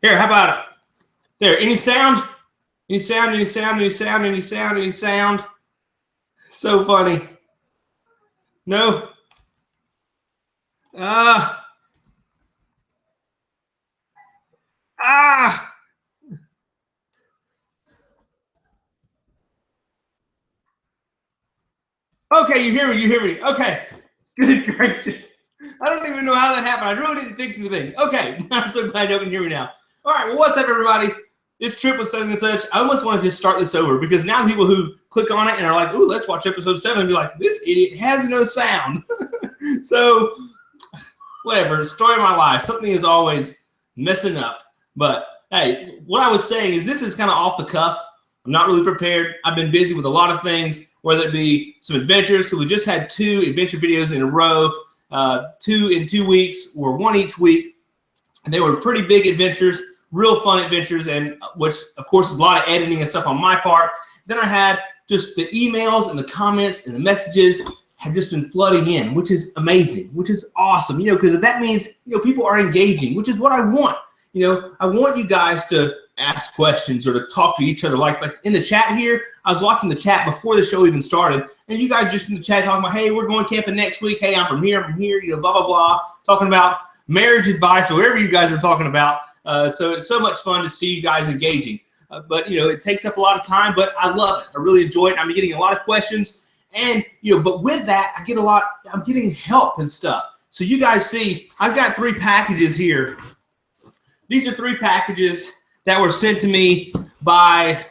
Here, how about it? There, any sound? Any sound, any sound, any sound, any sound, any sound? So funny. No? Ah. Ah. Okay, you hear me, you hear me. Okay. Good gracious. I don't even know how that happened. I really didn't fix anything. Okay, I'm so glad y'all can hear me now. All right, well, what's up, everybody? This trip was something and such. I almost want to just start this over because now people who click on it and are like, ooh, let's watch episode 7 and be like, this idiot has no sound. So, whatever, story of my life. Something is always messing up. But, hey, what I was saying is this is kind of off the cuff. I'm not really prepared. I've been busy with a lot of things, whether it be some adventures, because we just had 2 adventure videos in a row, 2 in 2 weeks, or 1 each week. And they were pretty big adventures, real fun adventures, and which, of course, is a lot of editing and stuff on my part. Then I had just the emails and the comments and the messages have just been flooding in, which is amazing, which is awesome, because that means, people are engaging, which is what I want. I want you guys to ask questions or to talk to each other. Like in the chat here, I was watching the chat before the show even started, and you guys just in the chat talking about, hey, we're going camping next week. Hey, I'm from here, blah, blah, blah, talking about marriage advice or whatever you guys are talking about. So it's so much fun to see you guys engaging. But, it takes up a lot of time, but I love it. I really enjoy it. I'm getting a lot of questions. And, but with that, I'm getting help and stuff. So you guys see, I've got 3 packages here. These are 3 packages that were sent to me by,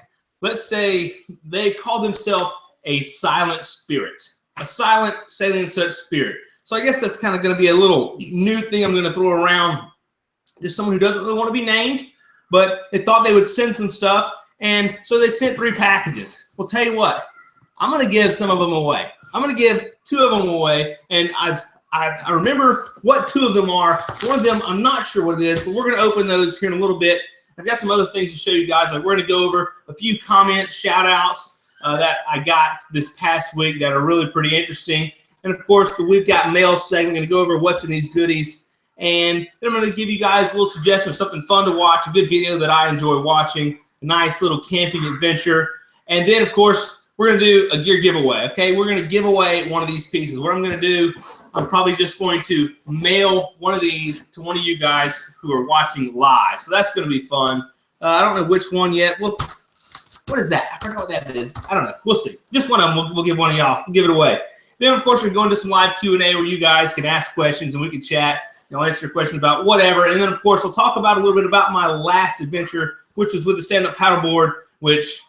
let's say, they call themselves a silent spirit, a silent sailing and such spirit. So I guess that's kind of going to be a little new thing I'm going to throw around. Just someone who doesn't really want to be named, but they thought they would send some stuff, and so they sent 3 packages. Well, tell you what, I'm going to give some of them away. I'm going to give 2 of them away, and I remember what 2 of them are. One of them, I'm not sure what it is, but we're going to open those here in a little bit. I've got some other things to show you guys. Like we're going to go over a few comment shout-outs that I got this past week that are really pretty interesting. And, of course, we've got mail segment. I'm going to go over what's in these goodies. And then I'm going to give you guys a little suggestion of something fun to watch, a good video that I enjoy watching, a nice little camping adventure. And then, of course, we're going to do a gear giveaway, okay? We're going to give away one of these pieces. What I'm going to do, I'm probably just going to mail one of these to one of you guys who are watching live. So that's going to be fun. I don't know which one yet. Well, what is that? I forgot what that is. I don't know. We'll see. Just one of them. We'll give one of y'all. We'll give it away. Then, of course, we're going to some live Q&A where you guys can ask questions and we can chat. I'll answer your questions about whatever. And then, of course, I'll talk about a little bit about my last adventure, which was with the stand-up paddleboard, which,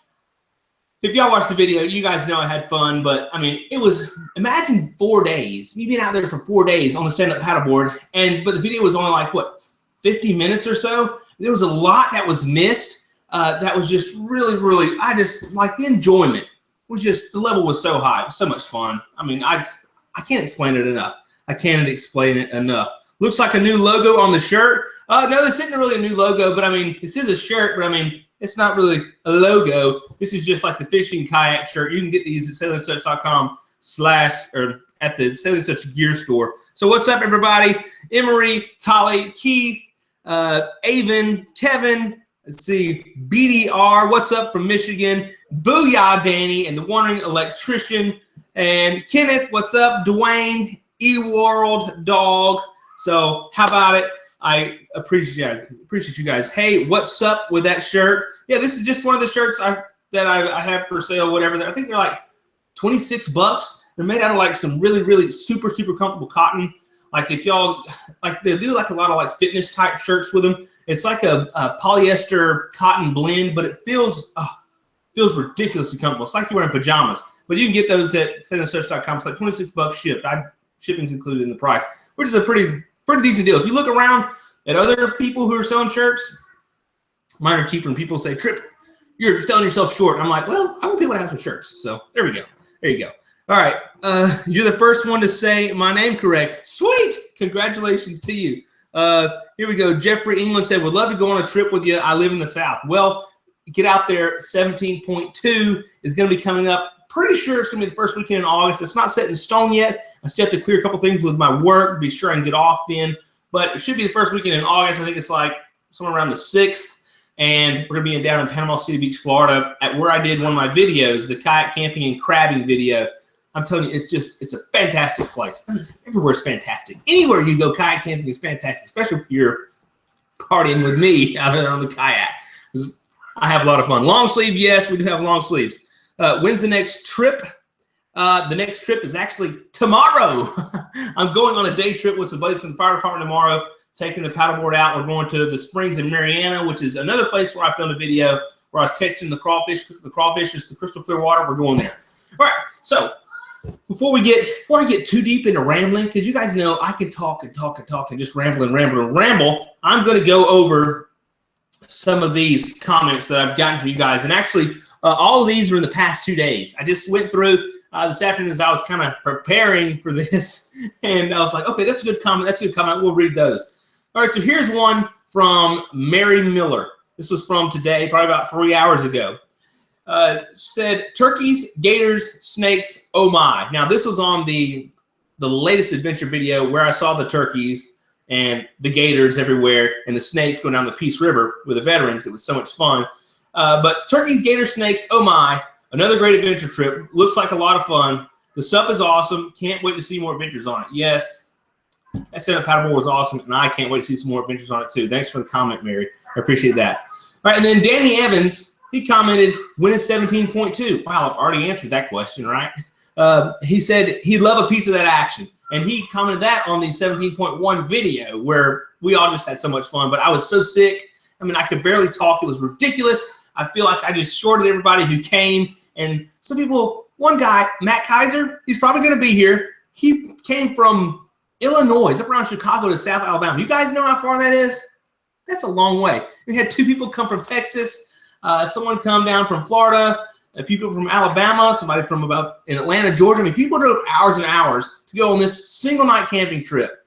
if y'all watched the video, you guys know I had fun. But, I mean, it was, imagine 4 days. You've been out there for 4 days on the stand-up paddleboard. But the video was only like, 50 minutes or so? There was a lot that was missed. That was just really, really, I just, like, the enjoyment was just, the level was so high. It was so much fun. I mean, I can't explain it enough. I can't explain it enough. Looks like a new logo on the shirt. No, this isn't really a new logo, but I mean, this is a shirt, but I mean, it's not really a logo. This is just like the fishing kayak shirt. You can get these at sailingsuch.com/ or at the Sailing Such gear store. So what's up, everybody? Emery, Tolly, Keith, Avon, Kevin, let's see, BDR, what's up from Michigan? Booyah, Danny, and the Wandering Electrician. And Kenneth, what's up? Dwayne, eWorld, Dog. So how about it? I appreciate you guys. Hey, what's up with that shirt? Yeah, this is just one of the shirts that I have for sale, whatever. I think they're like $26. They're made out of like some really, really super, super comfortable cotton. Like if y'all, like they do like a lot of like fitness type shirts with them. It's like a polyester cotton blend, but it feels ridiculously comfortable. It's like you're wearing pajamas. But you can get those at sailingsuch.com. It's like $26 shipped. Shipping's included in the price, which is a pretty decent deal. If you look around at other people who are selling shirts, mine are cheaper, and people say, Trip, you're selling yourself short. And I'm like, well, I want people to have some shirts. So there we go. There you go. All right. You're the first one to say my name correct. Sweet. Congratulations to you. Here we go. Jeffrey England said, would love to go on a trip with you. I live in the South. Well, get out there. 17.2 is going to be coming up. Pretty sure it's going to be the first weekend in August. It's not set in stone yet. I still have to clear a couple things with my work, be sure I can get off then. But it should be the first weekend in August. I think it's like somewhere around the 6th, and we're gonna be down in Panama City Beach, Florida, at where I did one of my videos, the kayak camping and crabbing video. I'm telling you, it's a fantastic place. Everywhere's fantastic. Anywhere you go kayak camping is fantastic, especially if you're partying with me out there on the kayak. I have a lot of fun. Long sleeve, yes, we do have long sleeves. When's the next trip? The next trip is actually tomorrow. I'm going on a day trip with some buddies from the fire department tomorrow, taking the paddleboard out. We're going to the springs in Mariana, which is another place where I filmed a video where I was catching the crawfish. The crawfish is the crystal clear water. We're going there. All right, so before I get too deep into rambling, because you guys know I can talk and talk and talk and just ramble, I'm going to go over some of these comments that I've gotten from you guys. And actually, all of these are in the past 2 days. I just went through this afternoon as I was kind of preparing for this, and I was like, okay, that's a good comment. That's a good comment. We'll read those. All right, so here's one from Mary Miller. This was from today, probably about 3 hours ago. Said, turkeys, gators, snakes, oh my. Now, this was on the latest adventure video where I saw the turkeys and the gators everywhere and the snakes going down the Peace River with the veterans. It was so much fun. But turkeys, gators, snakes, oh my. Another great adventure trip. Looks like a lot of fun. The SUP is awesome. Can't wait to see more adventures on it. Yes, that stand-up paddleboard was awesome, and I can't wait to see some more adventures on it too. Thanks for the comment, Mary. I appreciate that. All right, and then Danny Evans, he commented, when is 17.2? Wow, I've already answered that question, right? He said he'd love a piece of that action. And he commented that on the 17.1 video where we all just had so much fun. But I was so sick. I mean, I could barely talk. It was ridiculous. I feel like I just shorted everybody who came. And some people, one guy, Matt Kaiser, he's probably going to be here. He came from Illinois, up around Chicago to South Alabama. You guys know how far that is? That's a long way. We had 2 people come from Texas. Someone come down from Florida, a few people from Alabama, somebody from about in Atlanta, Georgia. I mean, people drove hours and hours to go on this single night camping trip.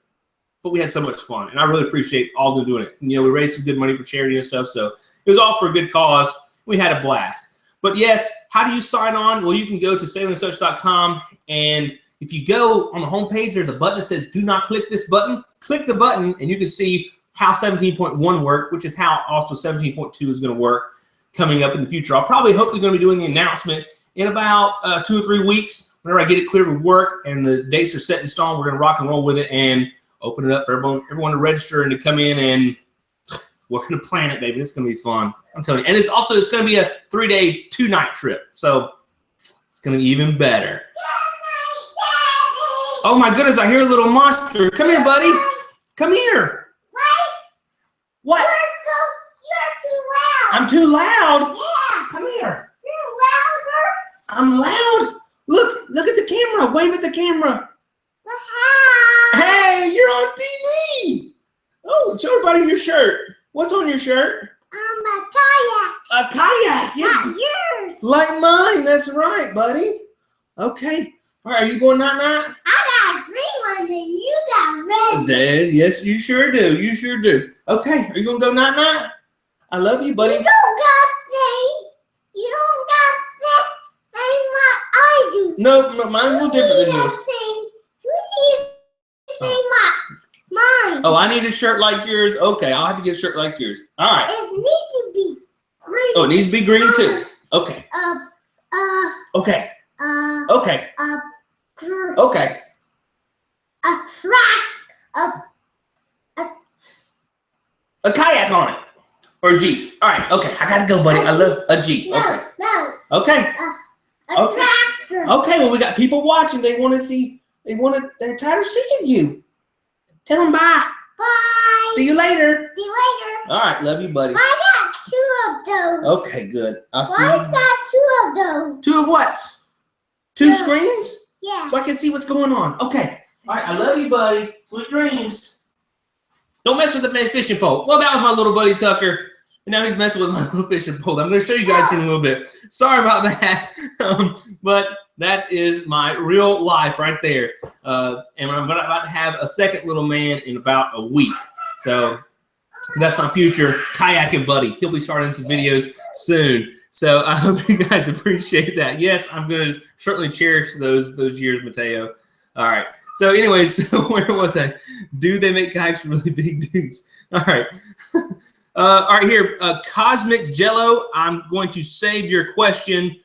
But we had so much fun, and I really appreciate all of them doing it. And, you know, we raised some good money for charity and stuff, so it was all for a good cause. We had a blast. But yes, how do you sign on? Well, you can go to sailingandsuch.com, and if you go on the homepage, there's a button that says do not click this button. Click the button, and you can see how 17.1 worked, which is how also 17.2 is going to work coming up in the future. I'll probably hopefully going to be doing the announcement in about 2 or 3 weeks. Whenever I get it cleared with work and the dates are set in stone, we're going to rock and roll with it and open it up for everyone to register and to come in, and we're going to plan it, baby. It's going to be fun. I'm telling you. And it's going to be a 3-day, 2-night trip. So it's going to be even better. Oh my goodness, I hear a little monster. Come here, buddy. Come here. What? You're too loud. I'm too loud? Yeah. Come here. You're louder. I'm loud? Look at the camera. Wave at the camera. Hi. Hey, you're on TV. Oh, show everybody your shirt. What's on your shirt? A kayak. A kayak. Yeah. Not yours. Like mine. That's right, buddy. Okay. All right, are you going night-night? I got a green one and you got red. Dad, yes, you sure do. You sure do. Okay, are you going to go night-night? I love you, buddy. You don't gotta say what I do. No, mine's a little different than yours. You need to say mine. Oh, I need a shirt like yours? Okay, I'll have to get a shirt like yours. All right. It needs to be green. Oh, it needs to be green too. Okay. Okay. Okay. Okay. A kayak on it. Or a Jeep. All right. Okay. I gotta go, buddy. I love a Jeep. Okay. No. Okay. A tractor. Okay. Well, we got people watching. They want to see. They're tired of seeing you. Tell them bye. Bye. See you later. See you later. All right. Love you, buddy. I got 2 of those. Okay. Good. I'll see Why you. got 2 of those? 2 of what? 2 screens? Yeah. So I can see what's going on. Okay. All right. I love you, buddy. Sweet dreams. Don't mess with the fishing pole. Well, that was my little buddy Tucker. And now he's messing with my little fishing pole. I'm going to show you guys in a little bit. Sorry about that. But that is my real life right there. And I'm about to have a second little man in about a week. So that's my future kayaking buddy. He'll be starting some videos soon. So I hope you guys appreciate that. Yes, I'm going to certainly cherish those years, Mateo. All right. So anyways, so where was I? Do they make kayaks for really big dudes? All right. All right, here, Cosmic Jello. I'm going to save your question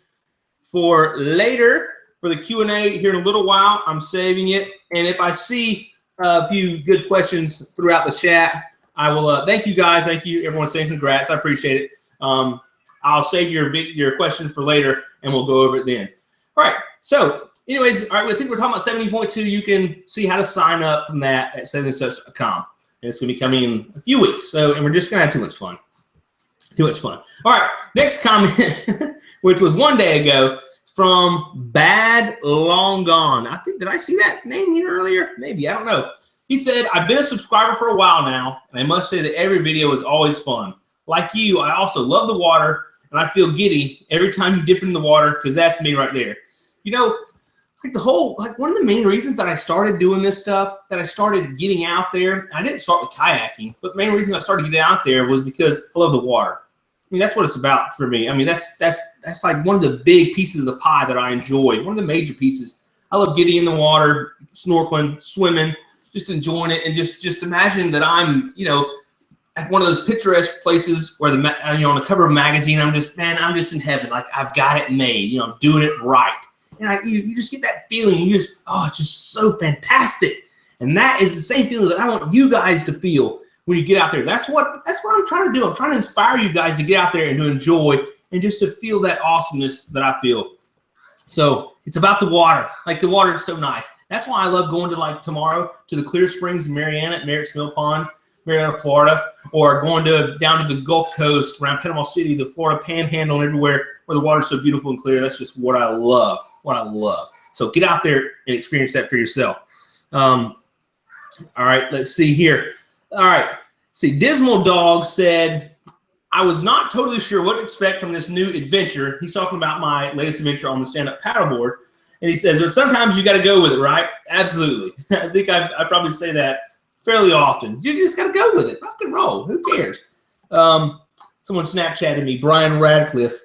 for later for the Q&A here in a little while. I'm saving it, and if I see a few good questions throughout the chat, I will. Thank you guys. Thank you, everyone saying congrats. I appreciate it. I'll save your question for later, and we'll go over it then. All right. So, anyways, all right. I think we're talking about 17.2. You can see how to sign up from that at savingthesuch.com. And it's going to be coming in a few weeks. So, and we're just going to have too much fun. Too much fun. All right. Next comment, which was one day ago, from Bad Long Gone. I think, did I see that name here earlier? Maybe. I don't know. He said, I've been a subscriber for a while now, and I must say that every video is always fun. Like you, I also love the water, and I feel giddy every time you dip in the water, because that's me right there. You know, like one of the main reasons that I started doing this stuff, that I started getting out there, I didn't start with kayaking, but the main reason I started getting out there was because I love the water. I mean, that's what it's about for me. I mean, that's like one of the big pieces of the pie that I enjoy. One of the major pieces. I love getting in the water, snorkeling, swimming, just enjoying it, and just imagine that I'm, you know, at one of those picturesque places where on the cover of a magazine, I'm just in heaven. Like, I've got it made. You know, I'm doing it right. And you just get that feeling. It's just so fantastic. And that is the same feeling that I want you guys to feel when you get out there. That's what I'm trying to do. I'm trying to inspire you guys to get out there and to enjoy and just to feel that awesomeness that I feel. So it's about the water. Like, the water is so nice. That's why I love going to, like, tomorrow to the Clear Springs in Marietta at Merritt's Mill Pond, Marietta, Florida, or going down to the Gulf Coast around Panama City, the Florida Panhandle, and everywhere where the water's so beautiful and clear. That's just what I love. What I love. So get out there and experience that for yourself. All right, let's see here. All right, see, Dismal Dog said, I was not totally sure what to expect from this new adventure. He's talking about my latest adventure on the stand-up paddleboard. And he says, but sometimes you got to go with it, right? Absolutely. I think I probably say that fairly often. You just got to go with it. Rock and roll. Who cares? Someone Snapchatted me, Brian Radcliffe.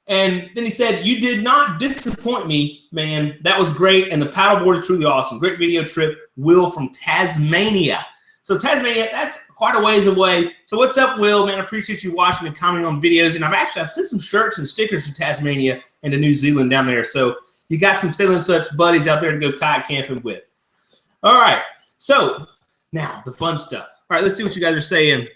And then he said, you did not disappoint me, man. That was great, and the paddleboard is truly awesome. Great video trip. Will from Tasmania. So Tasmania, that's quite a ways away. So what's up, Will? Man, I appreciate you watching and commenting on videos. And I've sent some shirts and stickers to Tasmania and to New Zealand down there. So you got some Sailing Such buddies out there to go kayak camping with. All right. So now the fun stuff. All right, let's see what you guys are saying.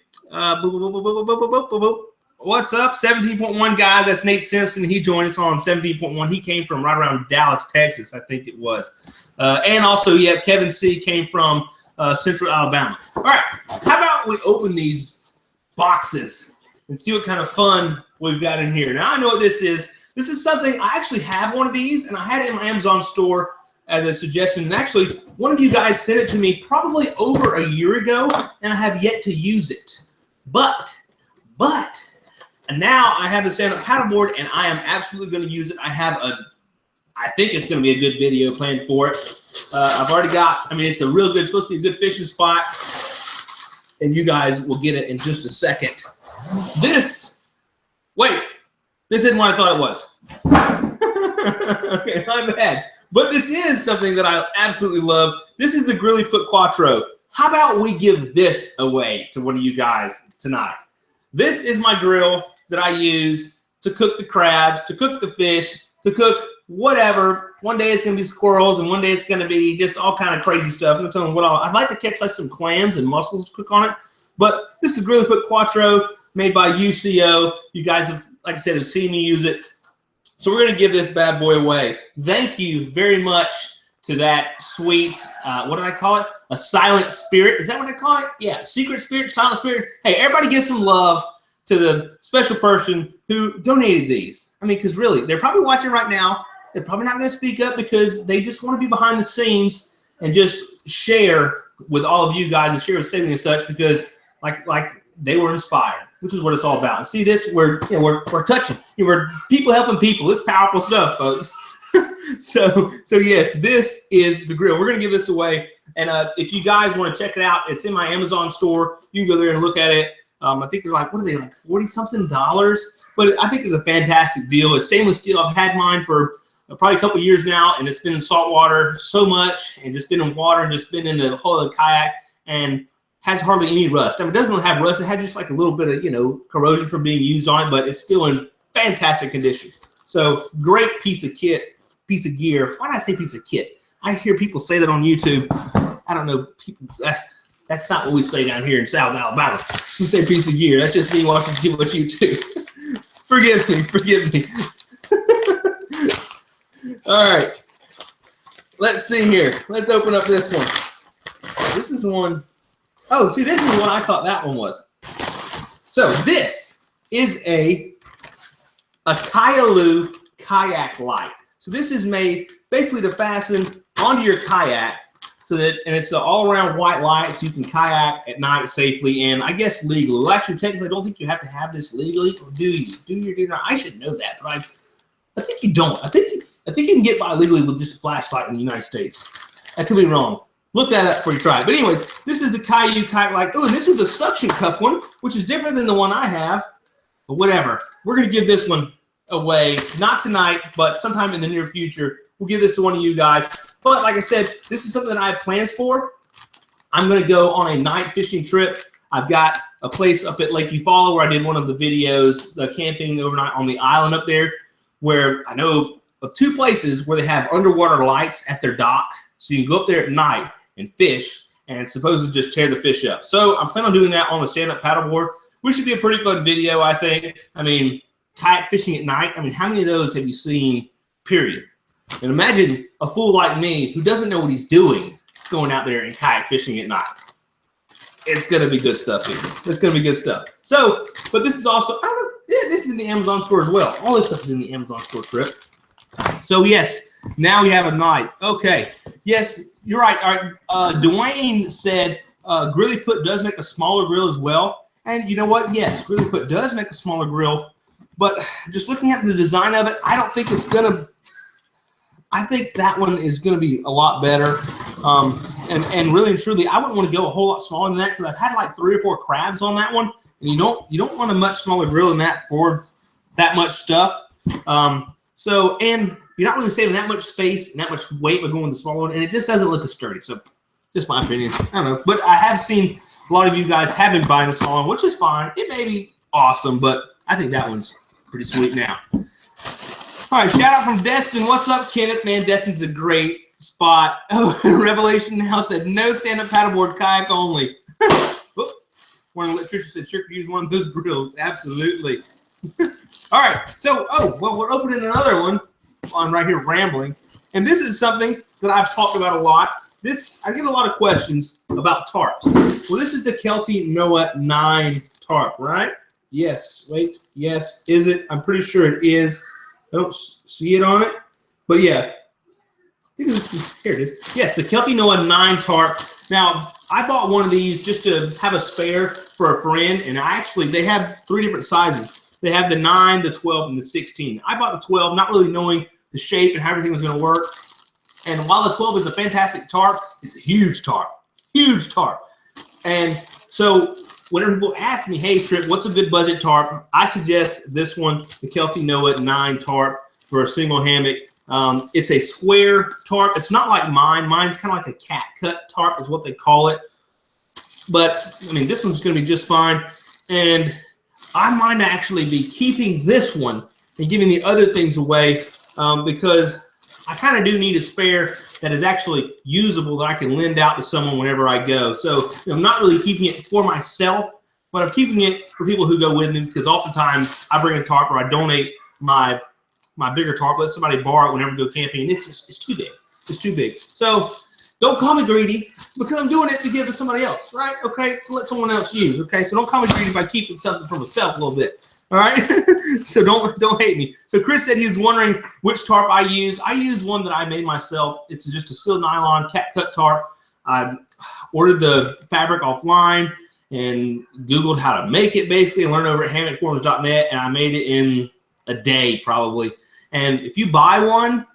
What's up? 17.1 guys. That's Nate Simpson. He joined us on 17.1. He came from right around Dallas, Texas, I think it was. And also, yeah, Kevin C. came from Central Alabama. All right. How about we open these boxes and see what kind of fun we've got in here. Now, I know what this is. This is something, I actually have one of these, and I had it in my Amazon store as a suggestion. And actually, one of you guys sent it to me probably over a year ago, and I have yet to use it. But and now I have the stand-up paddleboard, and I am absolutely going to use it. I think it's going to be a good video planned for it. I've already got, it's supposed to be a good fishing spot, and you guys will get it in just a second. This isn't what I thought it was. Okay, my bad. But this is something that I absolutely love. This is the Grilly Foot Quattro. How about we give this away to one of you guys tonight? This is my grill that I use to cook the crabs, to cook the fish, to cook whatever. One day it's going to be squirrels, and one day it's going to be just all kind of crazy stuff. I'm telling you what, I'd like to catch like some clams and mussels to cook on it. But this is Grilly Foot Quattro made by UCO. You guys have, like I said, have seen me use it. So we're going to give this bad boy away. Thank you very much to that sweet, what did I call it? A silent spirit. Is that what I call it? Yeah, secret spirit, silent spirit. Hey, everybody give some love to the special person who donated these. Because really, they're probably watching right now. They're probably not going to speak up because they just want to be behind the scenes and just share with all of you guys and share with Sailing and Such because like they were inspired, which is what it's all about. And see this, we're touching. We're people helping people. It's powerful stuff, folks. So yes, this is the grill. We're going to give this away. And if you guys want to check it out, it's in my Amazon store. You can go there and look at it. I think they're like, what are they, like $40-something? But I think it's a fantastic deal. It's stainless steel. I've had mine for probably a couple years now, and it's been in salt water so much, and just been in water, and just been in the whole of the kayak. And has hardly any rust. I mean, it doesn't really have rust. It has just like a little bit of, you know, corrosion from being used on it, but it's still in fantastic condition. So great piece of kit, piece of gear. Why did I say piece of kit? I hear people say that on YouTube. I don't know. People, that's not what we say down here in South Alabama. We say piece of gear. That's just me watching what you do. Forgive me. Forgive me. All right. Let's see here. Let's open up this one. This is the one. Oh, see, this is what I thought that one was. So this is a Kayalu kayak light. So this is made basically to fasten onto your kayak, so that, and it's an all-around white light, so you can kayak at night safely and I guess legally. Well, actually, technically, I don't think you have to have this legally, or do you? Do you or do not? I should know that, but I think you don't. I think you can get by legally with just a flashlight in the United States. I could be wrong. Look that up before you try it. But anyways, this is the Kayalu kayak light. Oh, and this is the suction cup one, which is different than the one I have. But whatever. We're going to give this one away, not tonight, but sometime in the near future. We'll give this to one of you guys. But like I said, this is something that I have plans for. I'm going to go on a night fishing trip. I've got a place up at Lake Eufaula where I did one of the videos, the camping overnight on the island up there, where I know of 2 places where they have underwater lights at their dock. So you can go up there at night and fish, and supposedly just tear the fish up. So I'm planning on doing that on the stand-up paddleboard, which should be a pretty fun video, I think. I mean, kayak fishing at night. I mean, how many of those have you seen, period? And imagine a fool like me who doesn't know what he's doing going out there and kayak fishing at night. It's going to be good stuff, people. It's going to be good stuff. So, but this is also, I don't know, yeah, this is in the Amazon store as well. All this stuff is in the Amazon store, Trip. So, yes, now we have a night. Okay. Yes, you're right. All right. Dwayne said Grilly Put does make a smaller grill as well. And you know what? Yes, Grilly Put does make a smaller grill. But just looking at the design of it, I don't think it's going to, I think that one is going to be a lot better. And really and truly, I wouldn't want to go a whole lot smaller than that, because I've had like 3 or 4 crabs on that one. And you don't want a much smaller grill than that for that much stuff. So, and you're not really saving that much space and that much weight by going with the smaller one, and it just doesn't look as sturdy. So, just my opinion. I don't know. But I have seen a lot of you guys have been buying the smaller one, which is fine. It may be awesome, but I think that one's pretty sweet now. All right, shout out from Destin. What's up, Kenneth? Man, Destin's a great spot. Oh, Revelation Now said, no stand-up paddleboard, kayak only. One electrician said, sure could use one of those grills. Absolutely. All right, so, well, we're opening another one on right here, Rambling. And this is something that I've talked about a lot. I get a lot of questions about tarps. Well, this is the Kelty Noah 9 tarp, right? Yes, wait, yes, is it? I'm pretty sure it is. I don't see it on it, but yeah. Here it is. Yes, the Kelty Noah 9 tarp. Now, I bought one of these just to have a spare for a friend, and they have 3 different sizes. They have the 9, the 12, and the 16. I bought the 12, not really knowing the shape and how everything was going to work. And while the 12 is a fantastic tarp, it's a huge tarp. Huge tarp. And so whenever people ask me, hey, Trip, what's a good budget tarp? I suggest this one, the Kelty Noah 9 tarp for a single hammock. It's a square tarp. It's not like mine. Mine's kind of like a cat cut tarp is what they call it. But, I mean, this one's going to be just fine. And I might actually be keeping this one and giving the other things away because I kind of do need a spare that is actually usable that I can lend out to someone whenever I go. So I'm not really keeping it for myself, but I'm keeping it for people who go with me, because oftentimes I bring a tarp or I donate my bigger tarp, let somebody borrow it whenever we go camping, and it's too big. It's too big. So don't call me greedy, because I'm doing it to give to somebody else, right? Okay, let someone else use. Okay, so don't call me greedy by keeping something for myself a little bit. All right, so don't hate me. So Chris said he's wondering which tarp I use. I use one that I made myself. It's just a sealed nylon cat cut tarp. I ordered the fabric offline and Googled how to make it, basically, and learned over at hammockforums.net, and I made it in a day probably. And if you buy one,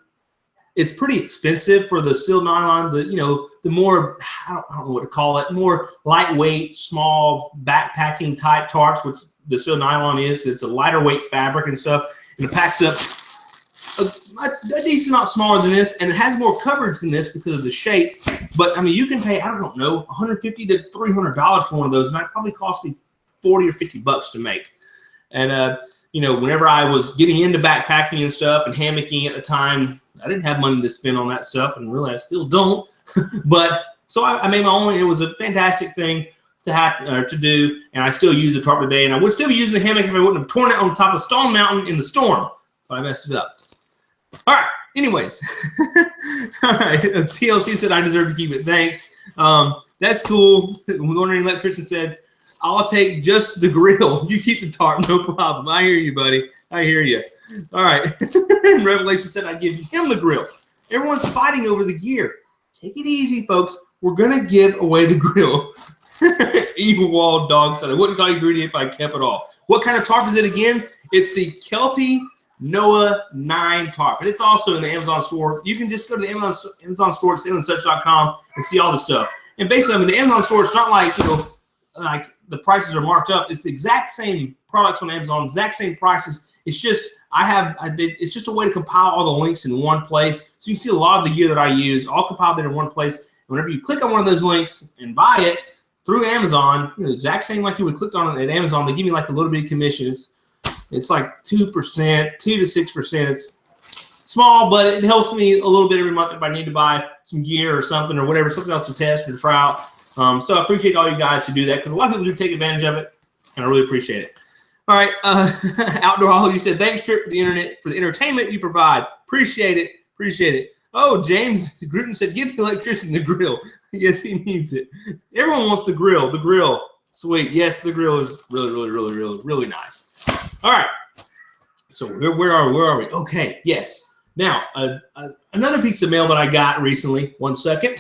it's pretty expensive for the sealed nylon. The more, I don't know what to call it, more lightweight, small backpacking type tarps, which the sealed nylon is. It's a lighter weight fabric and stuff, and it packs up a decent amount smaller than this, and it has more coverage than this because of the shape. But I mean, you can pay, I don't know, $150 to $300 for one of those, and that probably cost me $40 or $50 to make. And you know, whenever I was getting into backpacking and stuff and hammocking at the time, I didn't have money to spend on that stuff, and really I still don't. But so I made my own. It was a fantastic thing to happen to do, and I still use the tarp today. And I would still be using the hammock if I wouldn't have torn it on top of Stone Mountain in the storm. But I messed it up. All right. Anyways, all right. TLC said I deserve to keep it. Thanks. That's cool. Wondering electrician said, I'll take just the grill. You keep the tarp, no problem. I hear you, buddy. I hear you. All right. Revelation said I'd give him the grill. Everyone's fighting over the gear. Take it easy, folks. We're going to give away the grill. Evil Wall Dog said, I wouldn't call you greedy if I kept it all. What kind of tarp is it again? It's the Kelty Noah 9 tarp. And it's also in the Amazon store. You can just go to the Amazon store at sailingsuch.com and see all the stuff. And basically, I mean, the Amazon store, it's not like, you know, like the prices are marked up. It's the exact same products on Amazon, exact same prices. It's just it's just a way to compile all the links in one place. So you see a lot of the gear that I use all compiled there in one place. And whenever you click on one of those links and buy it through Amazon, you know, the exact same like you would click on it at Amazon, they give me like a little bit of commissions. It's like 2%, 2 to 6%. It's small, but it helps me a little bit every month if I need to buy some gear or something or whatever, something else to test or try out. So I appreciate all you guys who do that because a lot of people do take advantage of it, and I really appreciate it. All right, Outdoor Hall, you said, thanks, Trip, for the internet, for the entertainment you provide. Appreciate it. Appreciate it. Oh, James Gruden said, give the electrician the grill. Yes, he needs it. Everyone wants the grill. The grill. Sweet. Yes, the grill is really, really, really, really, really nice. All right. So where are we? Okay, yes. Now, another piece of mail that I got recently. 1 second.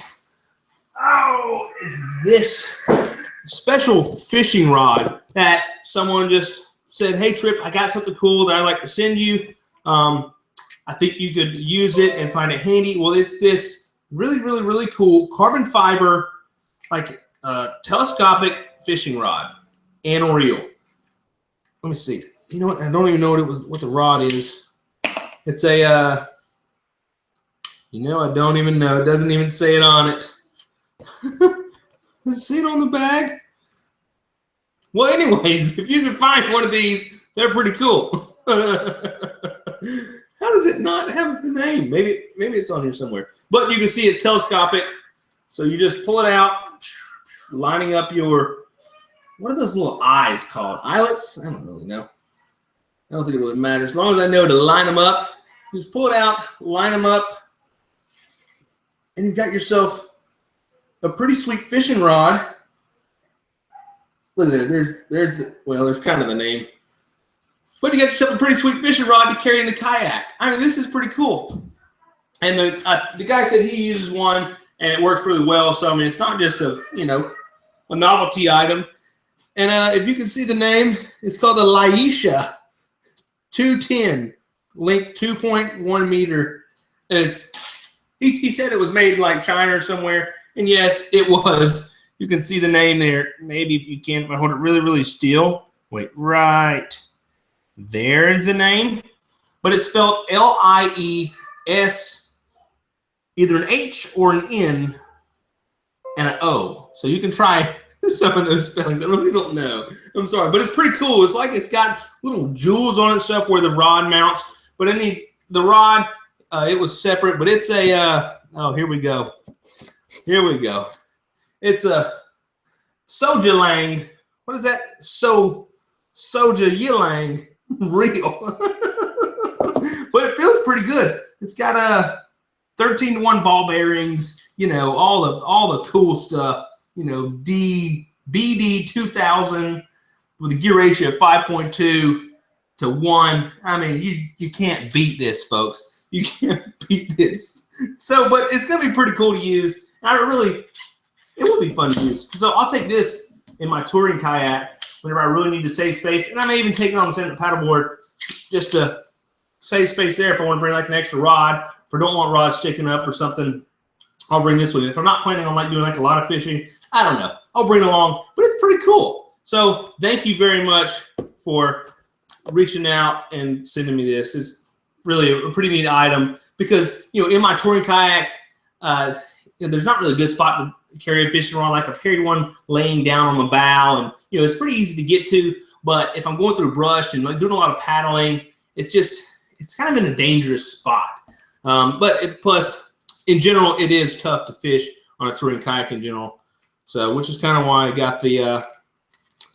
Oh, is this special fishing rod that someone just said, hey, Trip, I got something cool that I'd like to send you. I think you could use it and find it handy. Well, it's this really, really, really cool carbon fiber, like telescopic fishing rod and reel. Let me see. You know what? I don't even know what the rod is. It's a, you know, I don't even know. It doesn't even say it on it. Does it say it on the bag? Well, anyways, if you can find one of these, they're pretty cool. How does it not have a name? Maybe it's on here somewhere. But you can see it's telescopic. So you just pull it out, lining up your, what are those little eyes called? Eyelets? I don't really know. I don't think it really matters. As long as I know to line them up, just pull it out, line them up, and you've got yourself a pretty sweet fishing rod. Look at there. There's kind of the name. But you got yourself a pretty sweet fishing rod to carry in the kayak. I mean, this is pretty cool. And the guy said he uses one, and it works really well. So, I mean, it's not just a novelty item. And if you can see the name, it's called the Laisha 210, length 2.1 meter. And he said it was made in like China or somewhere. And yes, it was. You can see the name there. Maybe if you can, if I hold it really, really still. Wait, right. There's the name. But it's spelled L-I-E-S, either an H or an N and an O. So you can try some of those spellings. I really don't know. I'm sorry. But it's pretty cool. It's like it's got little jewels on it, stuff where the rod mounts. But the rod, it was separate. But it's a, oh, here we go. Here we go. It's a Soja Lang. What is that? Soja Yilang reel. But it feels pretty good. It's got 13-to-1 ball bearings, you know, all the cool stuff, you know, BD 2000 with a gear ratio of 5.2 to 1. I mean, you can't beat this, folks. You can't beat this. So, but it's going to be pretty cool to use. It will be fun to use. So I'll take this in my touring kayak whenever I really need to save space. And I may even take it on the center paddleboard just to save space there if I want to bring like an extra rod. If I don't want rods sticking up or something, I'll bring this with me. If I'm not planning on like doing like a lot of fishing, I don't know. I'll bring it along, but it's pretty cool. So thank you very much for reaching out and sending me this. really a pretty neat item because, you know, in my touring kayak, you know, there's not really a good spot to carry a fishing rod. Like I've carried one laying down on the bow, and, you know, it's pretty easy to get to. But if I'm going through brush and like doing a lot of paddling, it's kind of in a dangerous spot. Plus, in general, it is tough to fish on a touring kayak in general. So, which is kind of why I got the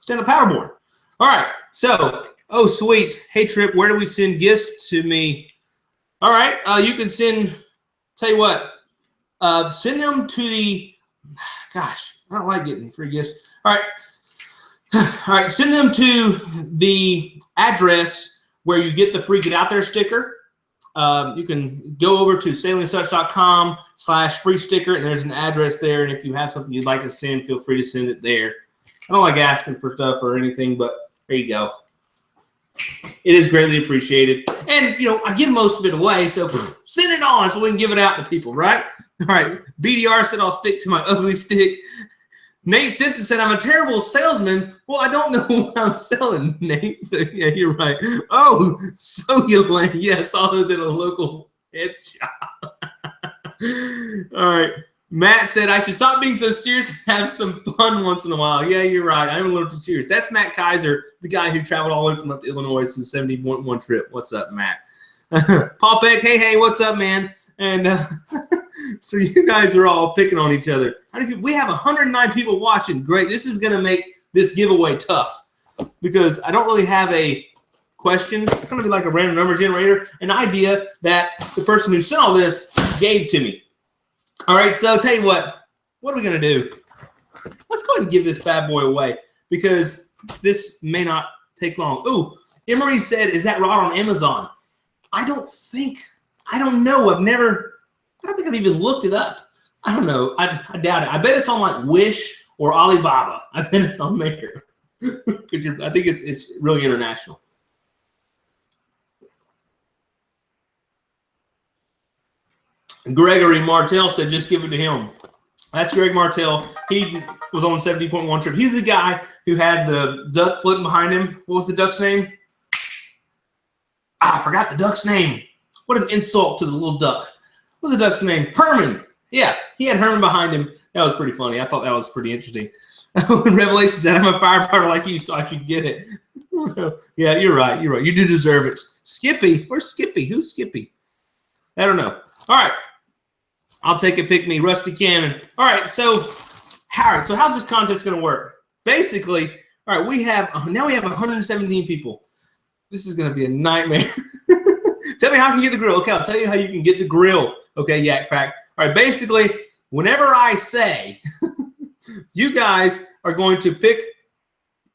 stand-up paddleboard. All right, so, oh, sweet. Hey, Trip, where do we send gifts to me? All right, you can send, tell you what, send them to the, gosh, I don't like getting free gifts. All right. All right, send them to the address where you get the free Get Out There sticker. You can go over to sailingsuch.com/free sticker, and there's an address there. And if you have something you'd like to send, feel free to send it there. I don't like asking for stuff or anything, but there you go. It is greatly appreciated. And, you know, I give most of it away, so send it on so we can give it out to people, right? All right, BDR said I'll stick to my ugly stick. Nate Simpson said, I'm a terrible salesman. Well, I don't know what I'm selling, Nate. So, yeah, you're right. Oh, so you lame. Yeah, I saw those at a local head shop. All right. Matt said, I should stop being so serious and have some fun once in a while. Yeah, you're right. I'm a little too serious. That's Matt Kaiser, the guy who traveled all the way from up to Illinois to the 70.1 trip. What's up, Matt? Paul Peck, hey, what's up, man? And so you guys are all picking on each other. We have 109 people watching. Great. This is going to make this giveaway tough because I don't really have a question. It's going to be like a random number generator, an idea that the person who sent all this gave to me. All right, so tell you what are we going to do? Let's go ahead and give this bad boy away because this may not take long. Ooh, Emery said, is that rod on Amazon? I don't know. I don't think I've even looked it up. I don't know. I doubt it. I bet it's on like Wish or Alibaba. I bet it's on there. I think it's really international. Gregory Martell said, just give it to him. That's Greg Martell. He was on the 70.1 trip. He's the guy who had the duck floating behind him. What was the duck's name? I forgot the duck's name. What an insult to the little duck. What's the duck's name? Herman. Yeah, he had Herman behind him. That was pretty funny. I thought that was pretty interesting. When Revelation said, I'm a firefighter like you, so I should get it. Yeah, you're right. You're right. You do deserve it. Skippy. Where's Skippy? Who's Skippy? I don't know. All right. I'll take a pick me, Rusty Cannon. All right, so how's this contest going to work? Basically, all right, now we have 117 people. This is going to be a nightmare. Tell me how I can get the grill. Okay, I'll tell you how you can get the grill. Okay, Yak Pack. All right, basically, whenever I say, you guys are going to pick.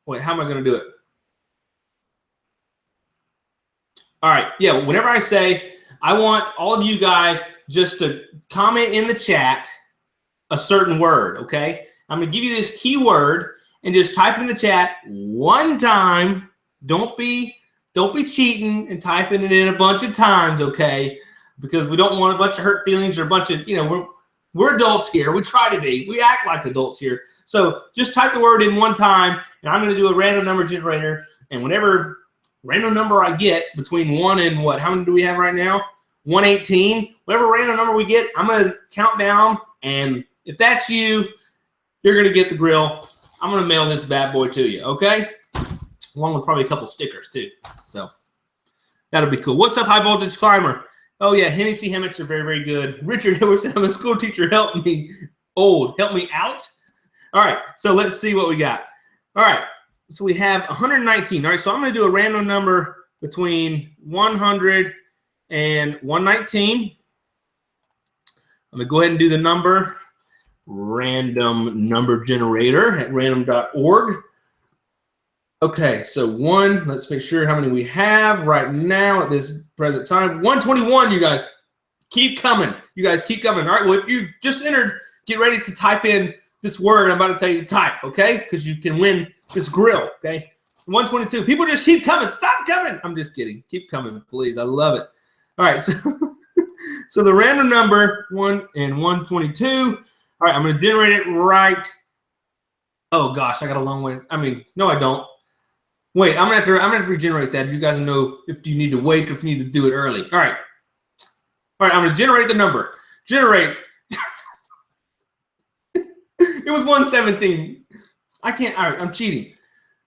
Wait, how am I going to do it? All right, yeah, whenever I say, I want all of you guys just to comment in the chat a certain word, okay? I'm going to give you this keyword and just type it in the chat one time. Don't be cheating and typing it in a bunch of times, okay? Because we don't want a bunch of hurt feelings or a bunch of, we're adults here. We try to be. We act like adults here. So just type the word in one time, and I'm going to do a random number generator, and whenever random number I get between 1 and what? How many do we have right now? 118. Whatever random number we get, I'm going to count down, and if that's you, you're going to get the grill. I'm going to mail this bad boy to you, okay? Along with probably a couple stickers, too. So that'll be cool. What's up, High Voltage Climber? Oh, yeah, Hennessy hammocks are very, very good. Richard Edwards said, I'm a school teacher. Help me. Help me out? All right, so let's see what we got. All right, so we have 119. All right, so I'm going to do a random number between 100 and 119. I'm going to go ahead and do the number. Random number generator at random.org. Okay, so let's make sure how many we have right now at this present time. 121, you guys. Keep coming. You guys keep coming. All right, well, if you just entered, get ready to type in this word I'm about to tell you to type, okay? Because you can win this grill, okay? 122. People just keep coming. Stop coming. I'm just kidding. Keep coming, please. I love it. All right, so the random number, 1 and 122. All right, I'm going to generate it right. Oh, gosh, I got a long way. I mean, no, I don't. Wait, I'm gonna have to regenerate that. You guys know if you need to wait or if you need to do it early. All right. All right, I'm gonna generate the number. Generate. It was 117. I can't. All right, I'm cheating.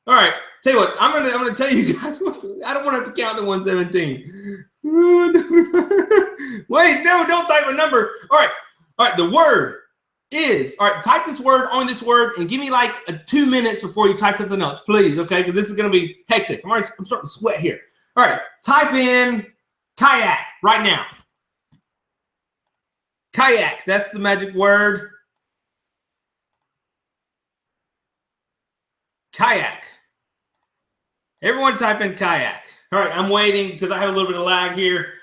All right, tell you what. I'm gonna tell you guys. I don't want to have to count to 117. Wait, no, don't type a number. All right. The word is, all right, type this word on this word and give me like 2 minutes before you type something else, please, okay? Because this is going to be hectic. I'm starting to sweat here. All right, type in kayak right now. Kayak, that's the magic word. Kayak. Everyone type in kayak. All right, I'm waiting because I have a little bit of lag here.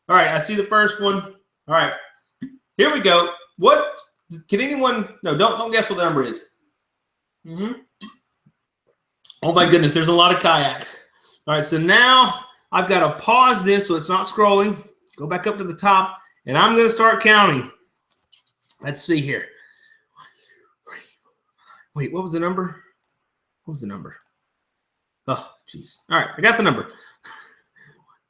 All right, I see the first one. All right, here we go. What? Can anyone? No, don't guess what the number is. Oh my goodness, there's a lot of kayaks. All right, so now I've got to pause this so it's not scrolling. Go back up to the top, and I'm going to start counting. Let's see here. Wait, what was the number? What was the number? Oh, jeez. All right, I got the number. 1,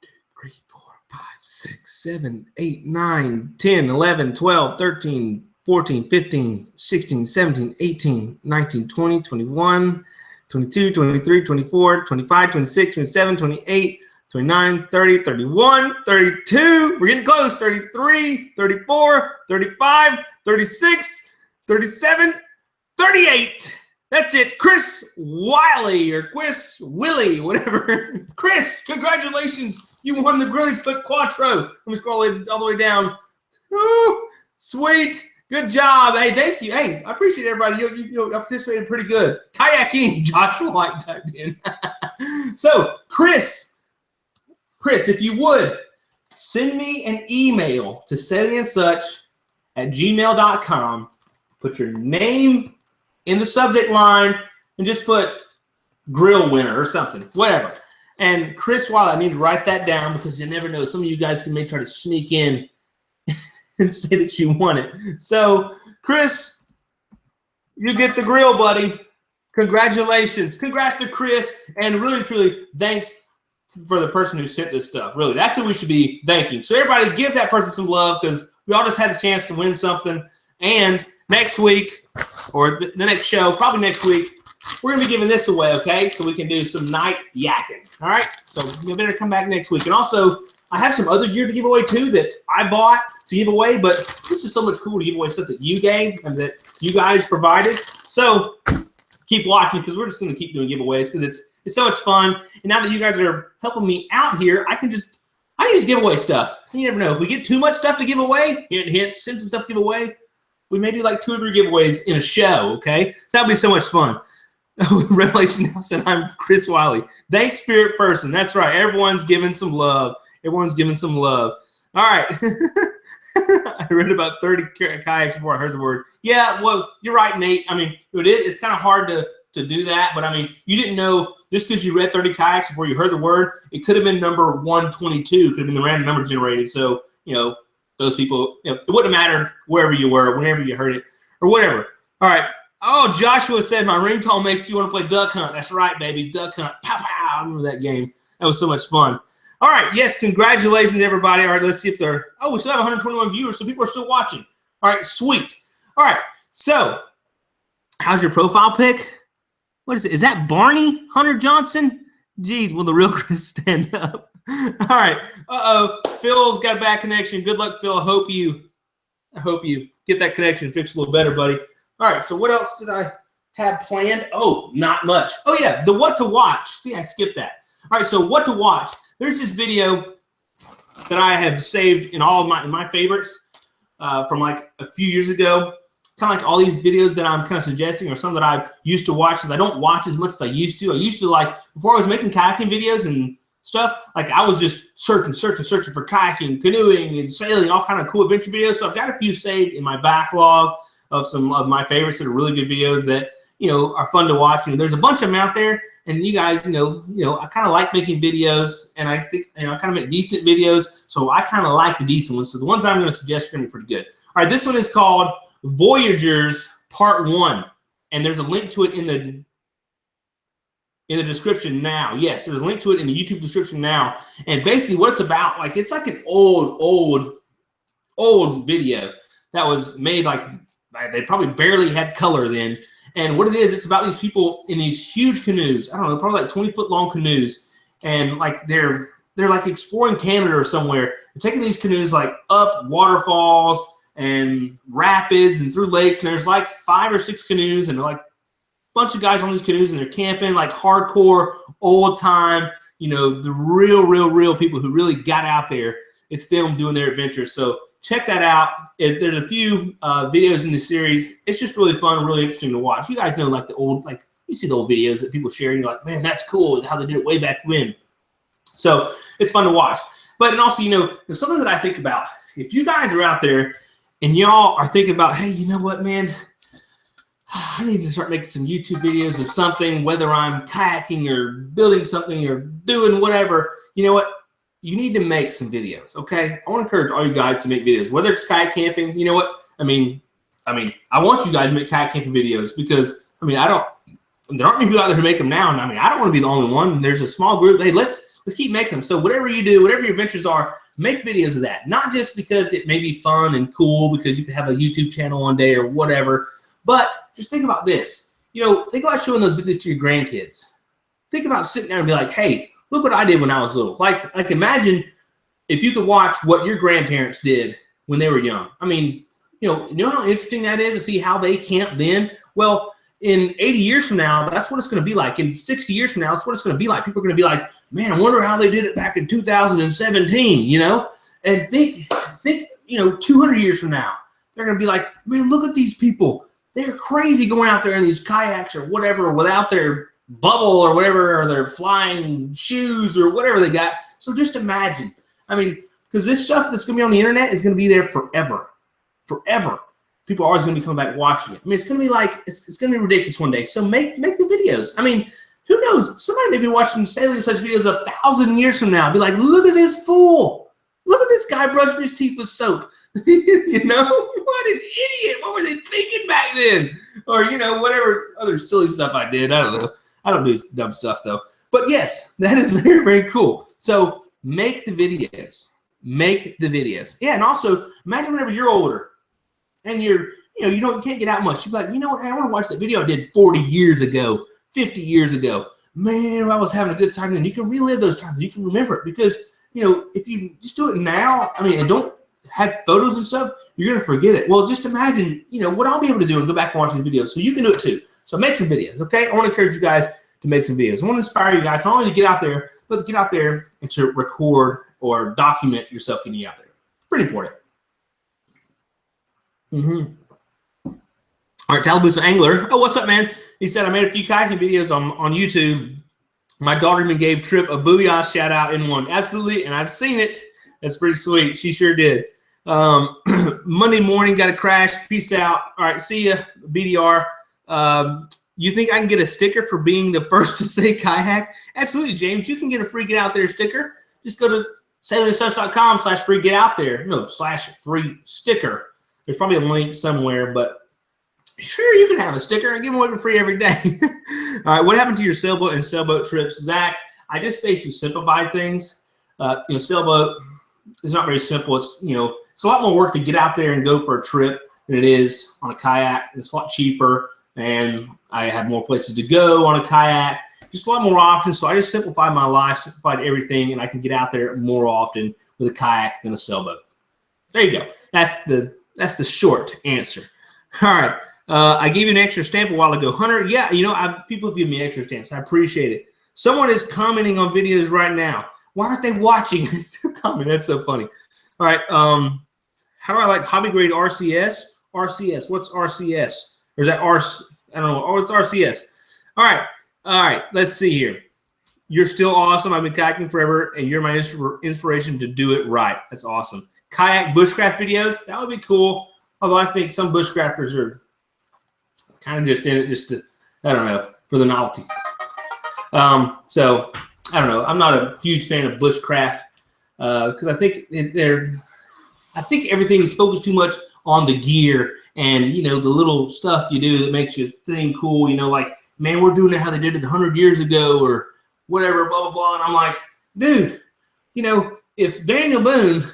2, 3, 4, 5, 6, 7, 8, 9, 10, 11, 12, 13, 14, 15, 16, 17, 18, 19, 20, 21, 22, 23, 24, 25, 26, 27, 28, 29, 30, 31, 32. We're getting close. 33, 34, 35, 36, 37, 38. That's it. Chris Wiley or Chris Willie, whatever. Chris, congratulations. You won the Grilly Foot Quattro. Let me scroll it all the way down. Woo, sweet. Good job. Hey, thank you. Hey, I appreciate everybody. You participated pretty good. Kayaking, Joshua White typed in. So, Chris, if you would, send me an email to settingandsuch@gmail.com. Put your name in the subject line and just put grill winner or something, whatever. And Chris, while I need to write that down because you never know, some of you guys may try to sneak in and say that you won it. So, Chris, you get the grill, buddy. Congratulations. Congrats to Chris. And really, truly, thanks for the person who sent this stuff. Really, that's who we should be thanking. So, everybody, give that person some love because we all just had a chance to win something. And next week, or the next show, probably next week, we're going to be giving this away, okay? So we can do some night yakking, all right? So you better come back next week. And also, I have some other gear to give away, too, that I bought to give away, but this is so much cool to give away stuff that you gave and that you guys provided. So keep watching because we're just going to keep doing giveaways because it's so much fun. And now that you guys are helping me out here, I can just give away stuff. You never know. If we get too much stuff to give away, hint, send some stuff to give away, we may do like 2 or 3 giveaways in a show, okay? So that'll be so much fun. Revelation now said, I'm Chris Wiley. Thanks, Spirit Person. That's right. Everyone's giving some love. Everyone's giving some love. All right. I read about 30 kayaks before I heard the word. Yeah, well, you're right, Nate. I mean, it's kind of hard to do that, but I mean, you didn't know just because you read 30 kayaks before you heard the word, it could have been number 122, could have been the random number generated. So, those people, it wouldn't have mattered wherever you were, whenever you heard it, or whatever. All right. Oh, Joshua said my ringtone makes you want to play Duck Hunt. That's right, baby. Duck Hunt. Pow, pow. I remember that game. That was so much fun. All right. Yes, congratulations, everybody. All right, let's see if they're – we still have 121 viewers, so people are still watching. All right, sweet. All right, so how's your profile pic? What is it? Is that Barney Hunter Johnson? Jeez, will the real Chris stand up? All right. Phil's got a bad connection. Good luck, Phil. I hope you get that connection fixed a little better, buddy. All right. So what else did I have planned? Oh, not much. Oh yeah, the what to watch. See, I skipped that. All right. So what to watch? There's this video that I have saved in all of my favorites from like a few years ago. Kind of like all these videos that I'm kind of suggesting or some that I used to watch because I don't watch as much as I used to. I used to like before I was making kayaking videos and stuff, like I was just searching for kayaking, canoeing, and sailing, all kind of cool adventure videos. So I've got a few saved in my backlog of some of my favorites that are really good videos that are fun to watch. There's a bunch of them out there, and you guys, I kind of like making videos, and I think I kind of make decent videos, so I kind of like the decent ones. So the ones that I'm going to suggest are going to be pretty good. All right, this one is called Voyagers Part 1, and there's a link to it in the in the description now. Yes, there's a link to it in the YouTube description now. And basically what it's about, like it's like an old video that was made like they probably barely had color then. And what it is, it's about these people in these huge canoes. I don't know, probably like 20-foot long canoes. And like they're like exploring Canada or somewhere. They're taking these canoes like up waterfalls and rapids and through lakes. And there's like 5 or 6 canoes, and they're like bunch of guys on these canoes, and they're camping, like hardcore old time, you know, the real people who really got out there. It's them doing their adventures. So check that out. There's a few videos in the series. It's just really fun and really interesting to watch. You guys know, like the old, like you see the old videos that people share, and you're like, man, that's cool how they did it way back when. So it's fun to watch. But and also, you know, there's something that I think about. If you guys are out there and y'all are thinking about, hey, you know what, man, I need to start making some YouTube videos of something, whether I'm kayaking or building something or doing whatever. You know what? You need to make some videos, okay? I want to encourage all you guys to make videos, whether it's kayak camping. You know what? I mean, I want you guys to make kayak camping videos because, I mean, there aren't many people out there who make them now. And I mean, I don't want to be the only one. There's a small group. Hey, let's keep making them. So whatever you do, whatever your adventures are, make videos of that. Not just because it may be fun and cool because you can have a YouTube channel one day or whatever, but just think about this. You know, think about showing those videos to your grandkids. Think about sitting there and be like, hey, look what I did when I was little. Like imagine if you could watch what your grandparents did when they were young. I mean, you know how interesting that is to see how they camped then? Well, in 80 years from now, that's what it's going to be like. In 60 years from now, that's what it's going to be like. People are going to be like, man, I wonder how they did it back in 2017, you know? And think, you know, 200 years from now, they're going to be like, man, look at these people. They're crazy going out there in these kayaks or whatever without their bubble or whatever, or their flying shoes or whatever they got. So just imagine. I mean, because this stuff that's going to be on the internet is going to be there forever. Forever. People are always going to be coming back watching it. I mean, it's going to be like, it's going to be ridiculous one day. So make the videos. I mean, who knows? Somebody may be watching Sailor such videos 1,000 years from now. Be like, look at this fool. Look at this guy brushing his teeth with soap. You know, what an idiot. What were they thinking back then? Or, you know, whatever other silly stuff I did. I don't know. I don't do dumb stuff, though. But, yes, that is very, very cool. So make the videos. Make the videos. Yeah, and also, imagine whenever you're older and you can't get out much. You're like, you know what? Hey, I want to watch that video I did 40 years ago, 50 years ago. Man, I was having a good time then. You can relive those times. You can remember it because, you know, if you just do it now, I mean, and don't have photos and stuff, you're going to forget it. Well, just imagine, you know, what I'll be able to do and go back and watch these videos. So you can do it too. So make some videos, okay? I want to encourage you guys to make some videos. I want to inspire you guys not only to get out there, but to get out there and to record or document yourself getting out there. Pretty important. All right, Talibusa Angler. Oh, what's up, man? He said, I made a few kayaking videos on YouTube. My daughter even gave Trip a booyah shout out in one. Absolutely, and I've seen it. That's pretty sweet. She sure did. Monday morning, got to crash. Peace out. All right, see ya, BDR. You think I can get a sticker for being the first to say kayak? Absolutely, James. You can get a free Get Out There sticker. Just go to sailorandsuch.com/free get out there. No, /free sticker. There's probably a link somewhere, but sure, you can have a sticker. I give them away for free every day. All right, what happened to your sailboat and sailboat trips? Zach, I just basically simplified things. You know, sailboat is not very simple. It's, you know, it's a lot more work to get out there and go for a trip than it is on a kayak. It's a lot cheaper, and I have more places to go on a kayak. Just a lot more options. So I just simplified my life, simplified everything, and I can get out there more often with a kayak than a sailboat. There you go. That's the short answer. All right. I gave you an extra stamp a while ago. Hunter, yeah, you know, people give me extra stamps. I appreciate it. Someone is commenting on videos right now. Why aren't they watching? Comment. That's so funny. All right. How do I like hobby grade RCS? RCS. What's RCS? Or is that RC? I don't know. Oh, it's RCS. All right. All right. Let's see here. You're still awesome. I've been kayaking forever, and you're my inspiration to do it right. That's awesome. Kayak bushcraft videos. That would be cool. Although I think some bushcrafters are kind of just in it just to, I don't know, for the novelty. So I don't know. I'm not a huge fan of bushcraft because I think I think everything is focused too much on the gear and, you know, the little stuff you do that makes your thing cool. You know, like man, we're doing it how they did it 100 years ago or whatever, blah, blah, blah. And I'm like, dude, you know, if Daniel Boone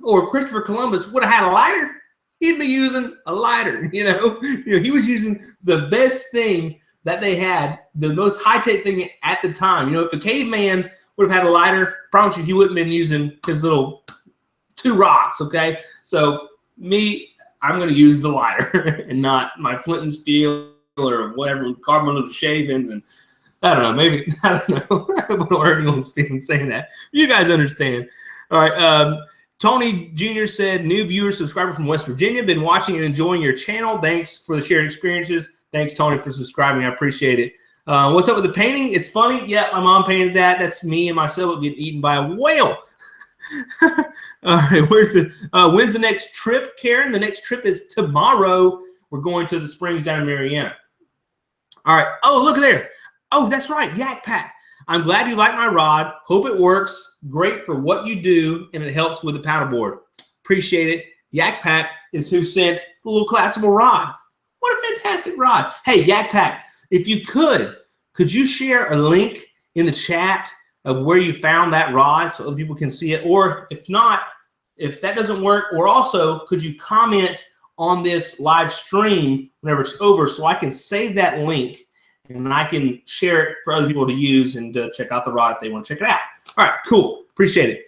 or Christopher Columbus would have had a lighter, he'd be using a lighter, you know. He was using the best thing that they had, the most high-tech thing at the time. You know, if a caveman would have had a lighter, I promise you he wouldn't have been using his little 2 rocks, okay? So me, I'm going to use the lighter and not my flint and steel or whatever, carbon little shavings. And I don't know, maybe, I don't know. I don't know where anyone's feeling saying that. You guys understand. All right. Tony Jr. said, new viewer, subscriber from West Virginia. Been watching and enjoying your channel. Thanks for the shared experiences. Thanks, Tony, for subscribing. I appreciate it. What's up with the painting? It's funny. Yeah, my mom painted that. That's me and myself getting eaten by a whale. All right, when's the next trip, Karen? The next trip is tomorrow. We're going to the Springs down in Mariana. All right. Oh, look there. Oh, that's right. Yak Pack. I'm glad you like my rod. Hope it works. Great for what you do, and it helps with the paddleboard. Appreciate it. Yak Pack is who sent the little collapsible rod. What a fantastic rod. Hey, Yak Pack, if you could you share a link in the chat of where you found that rod so other people can see it? Or if not, if that doesn't work, or also could you comment on this live stream whenever it's over so I can save that link and I can share it for other people to use and to check out the rod if they want to check it out. All right, cool. Appreciate it.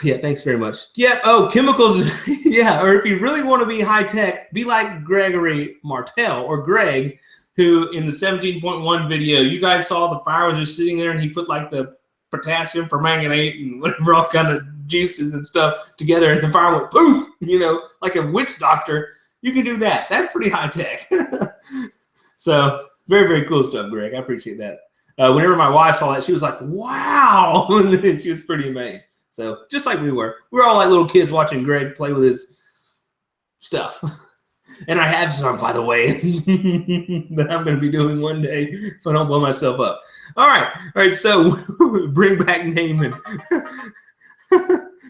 Yeah, thanks very much. Yeah, oh, chemicals. Yeah, or if you really want to be high tech, be like Gregory Martel or Greg, who in the 17.1 video, you guys saw the fire was just sitting there and he put like the potassium permanganate and whatever, all kind of juices and stuff together, and the fire went poof, you know, like a witch doctor. You can do that. That's pretty high tech. So very, very cool stuff, Greg. I appreciate that. Whenever my wife saw that, she was like, wow. She was pretty amazed. So just like we were all like little kids watching Greg play with his stuff. And I have some, by the way, that I'm going to be doing one day if I don't blow myself up. All right. So bring back Naaman.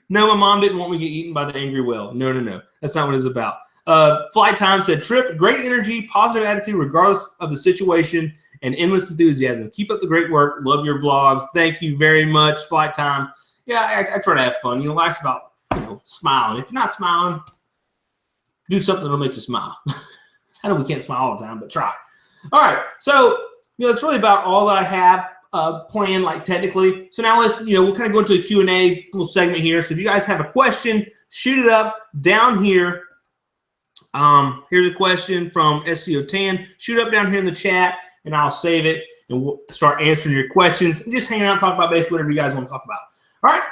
No, my mom didn't want me to get eaten by the angry whale. No. That's not what it's about. Flight Time said, Trip, great energy, positive attitude regardless of the situation, and endless enthusiasm. Keep up the great work. Love your vlogs. Thank you very much, Flight Time. Yeah, I try to have fun. You know, life's about, smiling. If you're not smiling, do something that'll make you smile. I know we can't smile all the time, but try. All right, so it's really about all that I have planned, like technically. So now let's, we'll kind of go into a Q&A little segment here. So if you guys have a question, shoot it up down here. Here's a question from SCO10. Shoot up down here in the chat, and I'll save it, and we'll start answering your questions. And just hang out and talk about basically whatever you guys want to talk about. All right,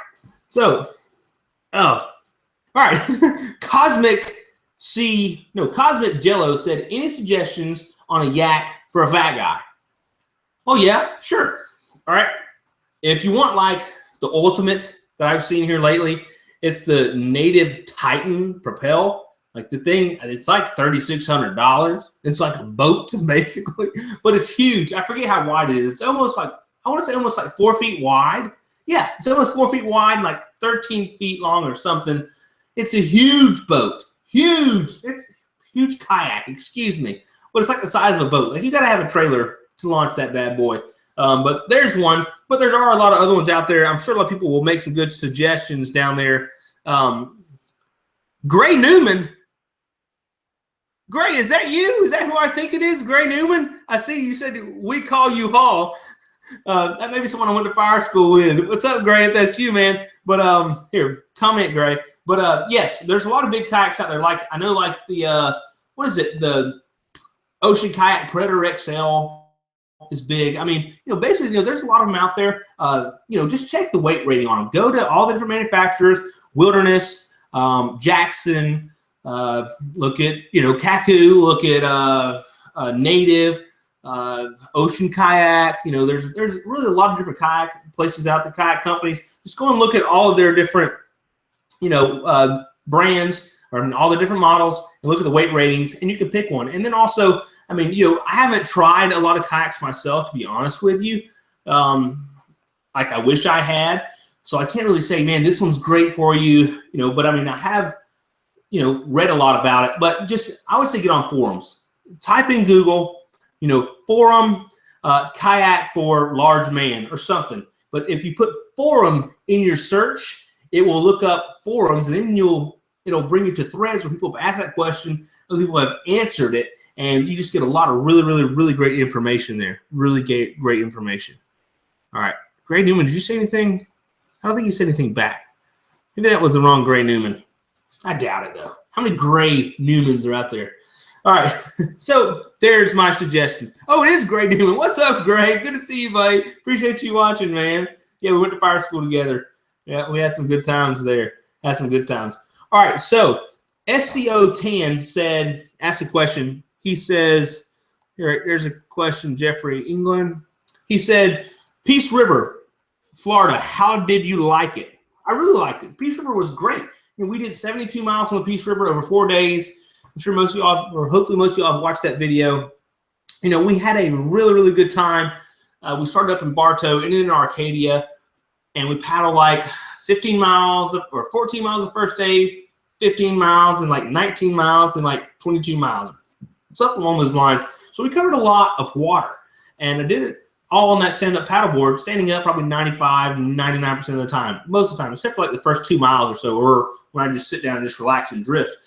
so, all right, Cosmic Jello said, any suggestions on a yak for a fat guy? Oh, yeah, sure. All right, if you want like the ultimate that I've seen here lately, it's the Native Titan Propel. Like the thing, it's like $3,600. It's like a boat, basically, but it's huge. I forget how wide it is. It's almost like, I want to say almost like 4 feet wide. Yeah, it's almost 4 feet wide and like 13 feet long or something. It's a huge boat. Huge. It's a huge kayak, excuse me. But it's like the size of a boat. Like you got to have a trailer to launch that bad boy. But there's one. But there are a lot of other ones out there. I'm sure a lot of people will make some good suggestions down there. Gray Newman. Gray, is that you? Is that who I think it is? Gray Newman? I see you said we call you Hall. That may be someone I went to fire school with. What's up, Gray, if that's you, man? But here, comment, Gray. But yes, there's a lot of big kayaks out there. Like I know, like the what is it? The Ocean Kayak Predator XL is big. I mean, basically, there's a lot of them out there. Just check the weight rating on them. Go to all the different manufacturers: Wilderness, Jackson. Look at Kaku. Look at Native. Ocean Kayak. There's really a lot of different kayak places out there, kayak companies. Just go and look at all of their different brands or all the different models and look at the weight ratings, and you can pick one. And then also, I mean, I haven't tried a lot of kayaks myself, to be honest with you. Like I wish I had, so I can't really say, man, this one's great for you, but I mean, I have read a lot about it. But just I would say get on forums, type in Google. forum, kayak for large man or something. But if you put forum in your search, it will look up forums, and then it'll bring you to threads where people have asked that question, other people have answered it, and you just get a lot of really, really, really great information there. Really great information. All right. Gray Newman, did you say anything? I don't think you said anything back. Maybe that was the wrong Gray Newman. I doubt it, though. How many Gray Newmans are out there? All right. So there's my suggestion. Oh, it is Gray Newman. What's up, Gray? Good to see you, buddy. Appreciate you watching, man. Yeah, we went to fire school together. Yeah, we had some good times there. Had some good times. All right, so SCO10 asked a question. He says, here's a question, Jeffrey England. He said, Peace River, Florida, how did you like it? I really liked it. Peace River was great. We did 72 miles on the Peace River over 4 days. I'm sure most of y'all, or hopefully most of y'all have watched that video. We had a really, really good time. We started up in Bartow, ended in Arcadia, and we paddled like 15 miles or 14 miles the first day, 15 miles, and like 19 miles, and like 22 miles. Something along those lines. So we covered a lot of water. And I did it all on that stand-up paddleboard, standing up probably 95, 99% of the time. Most of the time, except for like the first 2 miles or so, or when I just sit down and just relax and drift.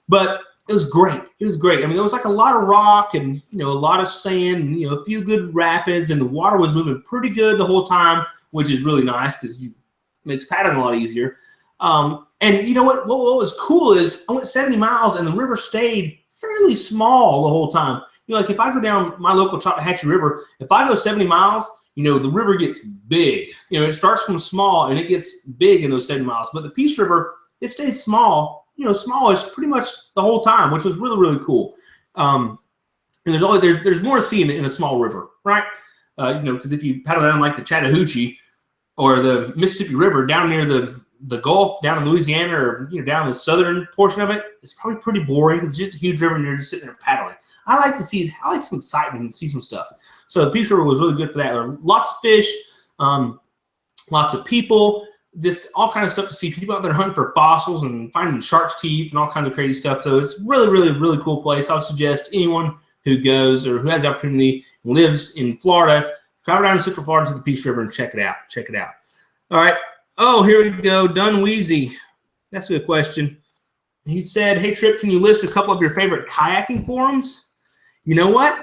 But it was great. It was great. I mean, there was like a lot of rock and, a lot of sand, and, a few good rapids, and the water was moving pretty good the whole time, which is really nice because it makes paddling a lot easier. And you know what was cool is I went 70 miles and the river stayed fairly small the whole time. Like if I go down my local Chattahoochee River, if I go 70 miles, the river gets big. It starts from small and it gets big in those 70 miles. But the Peace River, it stays small, smallish pretty much the whole time, which was really, really cool. And there's more to see in a small river, right? Because if you paddle down like the Chattahoochee or the Mississippi River down near the Gulf, down in Louisiana, or down in the southern portion of it, it's probably pretty boring because it's just a huge river and you're just sitting there paddling. I like some excitement and see some stuff. So the Peace River was really good for that. There were lots of fish, lots of people, just all kinds of stuff to see. People out there hunting for fossils and finding shark's teeth and all kinds of crazy stuff. So it's really, really, really cool place. I would suggest anyone who goes or who has the opportunity and lives in Florida, travel down to Central Florida to the Peace River and check it out. Check it out. All right. Oh, here we go. Dunweezy. That's a good question. He said, hey, Trip, can you list a couple of your favorite kayaking forums? You know what?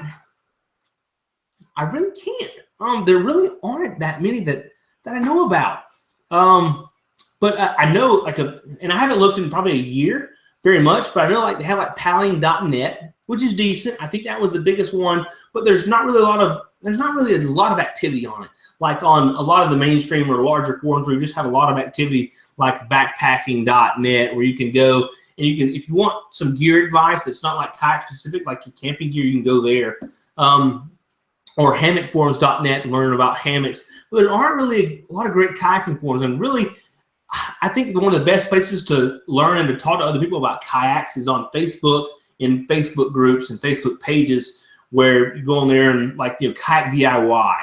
I really can't. There really aren't that many that I know about. But I know and I haven't looked in probably a year very much, but I know they have paling.net, which is decent. I think that was the biggest one, but there's not really a lot of activity on it. Like on a lot of the mainstream or larger forums where you just have a lot of activity, like backpacking.net, where you can go and you can, if you want some gear advice that's not like kayak specific, like your camping gear, you can go there. Or hammockforums.net to learn about hammocks. But there aren't really a lot of great kayaking forums. And really, I think one of the best places to learn and to talk to other people about kayaks is on Facebook, in Facebook groups and Facebook pages, where you go on there and kayak DIY,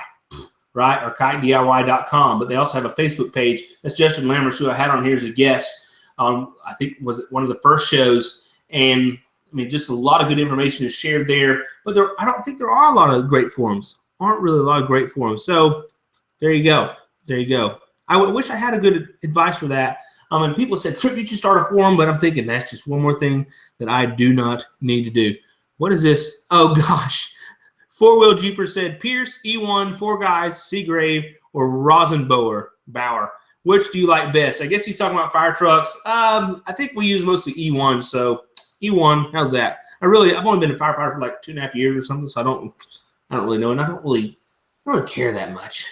right? Or kayakdiy.com. But they also have a Facebook page. That's Justin Lammers, who I had on here as a guest. I think was one of the first shows. And I mean, just a lot of good information is shared there. But I don't think there are a lot of great forums. Aren't really a lot of great forums. So there you go. There you go. I wish I had a good advice for that. And people said, Trip, you should start a forum. But I'm thinking that's just one more thing that I do not need to do. What is this? Oh, gosh. Four-wheel Jeeper said, Pierce, E1, Four Guys, Seagrave, or Rosenbauer. Which do you like best? I guess he's talking about fire trucks. I think we use mostly E1, so E1, how's that? I've only been a firefighter for like 2.5 years or something, so I don't really know, and I don't really care that much.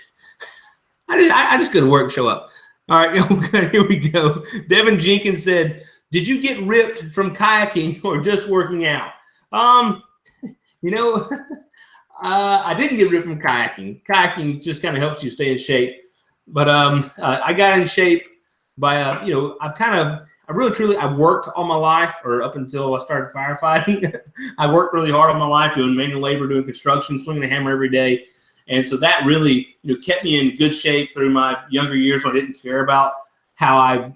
I just go to work and show up. All right, okay, here we go. Devin Jenkins said, did you get ripped from kayaking or just working out? I didn't get ripped from kayaking. Kayaking just kind of helps you stay in shape. But I got in shape by, I've worked all my life, or up until I started firefighting. I worked really hard all my life doing manual labor, doing construction, swinging a hammer every day. And so that really, kept me in good shape through my younger years when I didn't care about how I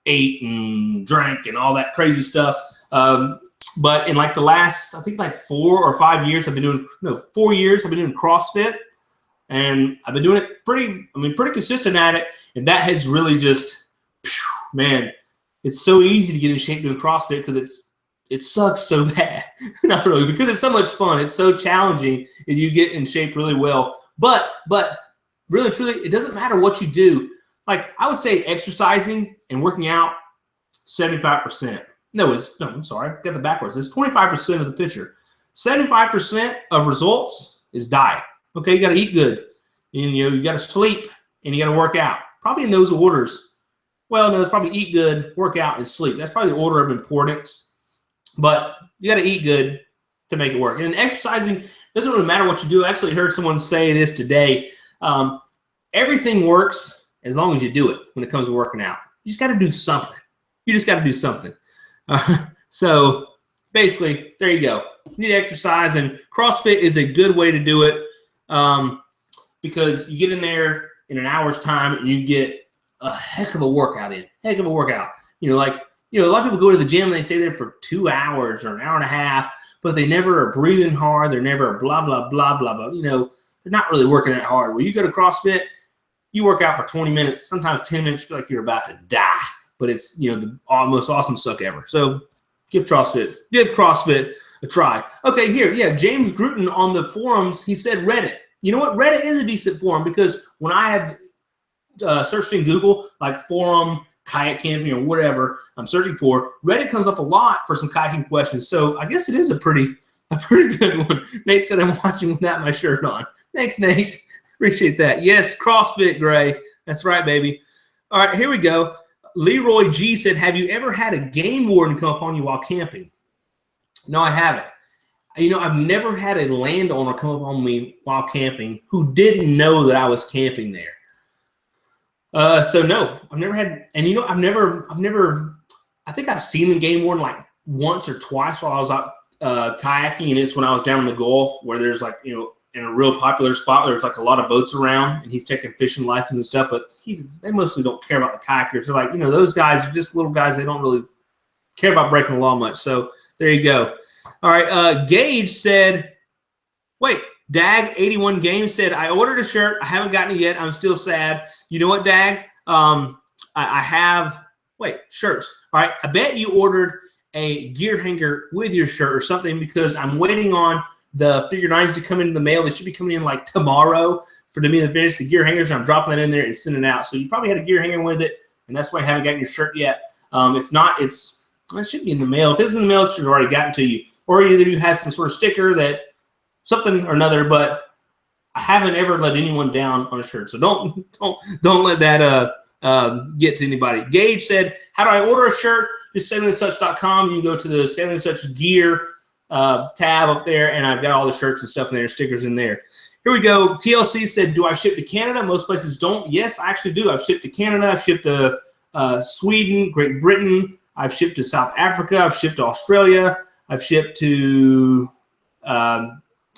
ate and drank and all that crazy stuff. But in like the last, I think like 4 or 5 years, 4 years, I've been doing CrossFit, and I've been doing it pretty consistent at it. And that has really just, man, it's so easy to get in shape doing CrossFit because it sucks so bad. Not really, because it's so much fun. It's so challenging if you get in shape really well. But really, truly, it doesn't matter what you do. Like, I would say exercising and working out, 75%. No, I'm sorry, got the backwards. It's 25% of the picture. 75% of results is diet. Okay, you got to eat good, and you got to sleep, and you got to work out. Probably in those orders. Well, no, it's probably eat good, work out, and sleep. That's probably the order of importance. But you got to eat good to make it work. And exercising doesn't really matter what you do. I actually heard someone say this today. Everything works as long as you do it when it comes to working out. You just got to do something. You just got to do something. So basically, there you go. You need to exercise, and CrossFit is a good way to do it because you get in there in an hour's time and you get a heck of a workout in. Heck of a workout. A lot of people go to the gym and they stay there for 2 hours or an hour and a half, but they never are breathing hard. They're never blah, blah, blah, blah, blah. They're not really working that hard. When you go to CrossFit, you work out for 20 minutes, sometimes 10 minutes, you feel like you're about to die. But it's, the most awesome suck ever. So give CrossFit a try. Okay, here, yeah, James Gruton on the forums, he said Reddit. You know what? Reddit is a decent forum because when I have searched in Google, like forum, kayak camping, or whatever I'm searching for, Reddit comes up a lot for some kayaking questions. So I guess it is a pretty good one. Nate said I'm watching without my shirt on. Thanks, Nate. Appreciate that. Yes, CrossFit, Gray. That's right, baby. All right, here we go. Leroy G said, have you ever had a game warden come upon you while camping? No, I haven't. I've never had a landowner come upon me while camping who didn't know that I was camping there. So no, I've never had, and I've never, I think I've seen the game warden like once or twice while I was out kayaking, and it's when I was down in the Gulf where there's like, in a real popular spot, there's like a lot of boats around, and he's checking fishing license and stuff, but they mostly don't care about the kayakers. They're like, those guys are just little guys. They don't really care about breaking the law much. So there you go. All right. Gage said, wait, Dag81 Games said, I ordered a shirt. I haven't gotten it yet. I'm still sad. You know what, Dag? I have, shirts. All right. I bet you ordered a gear hanger with your shirt or something because I'm waiting on the figure 9s to come into the mail. They should be coming in like tomorrow for me to finish the gear hangers. I'm dropping that in there and sending it out. So you probably had a gear hanger with it, and that's why I haven't gotten your shirt yet. If not, it should be in the mail. If it's in the mail, it should have already gotten to you. Or either you have some sort of sticker that something or another, but I haven't ever let anyone down on a shirt. So don't let that get to anybody. Gage said, how do I order a shirt? Just sailingandsuch.com. You can go to the Sailing and Such gear tab up there, and I've got all the shirts and stuff in there, stickers in there. Here we go. TLC said, do I ship to Canada? Most places don't. Yes, I actually do. I've shipped to Canada. I've shipped to Sweden, Great Britain. I've shipped to South Africa. I've shipped to Australia. I've shipped to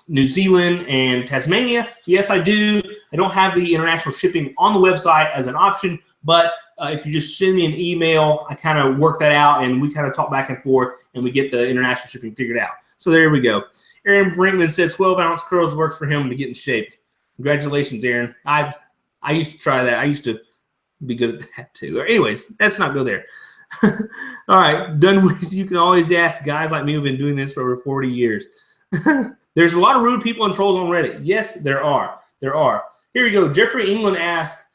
New Zealand and Tasmania. Yes, I do. I don't have the international shipping on the website as an option, but if you just send me an email, I kind of work that out, and we kind of talk back and forth, and we get the international shipping figured out. So there we go. Aaron Brinkman says 12-ounce curls works for him to get in shape. Congratulations, Aaron. I used to try that. I used to be good at that too. Anyways, let's not go there. All right, done with. You can always ask guys like me who've been doing this for over 40 years. There's a lot of rude people and trolls on Reddit. Yes, there are. There are. Here we go. Jeffrey England asks,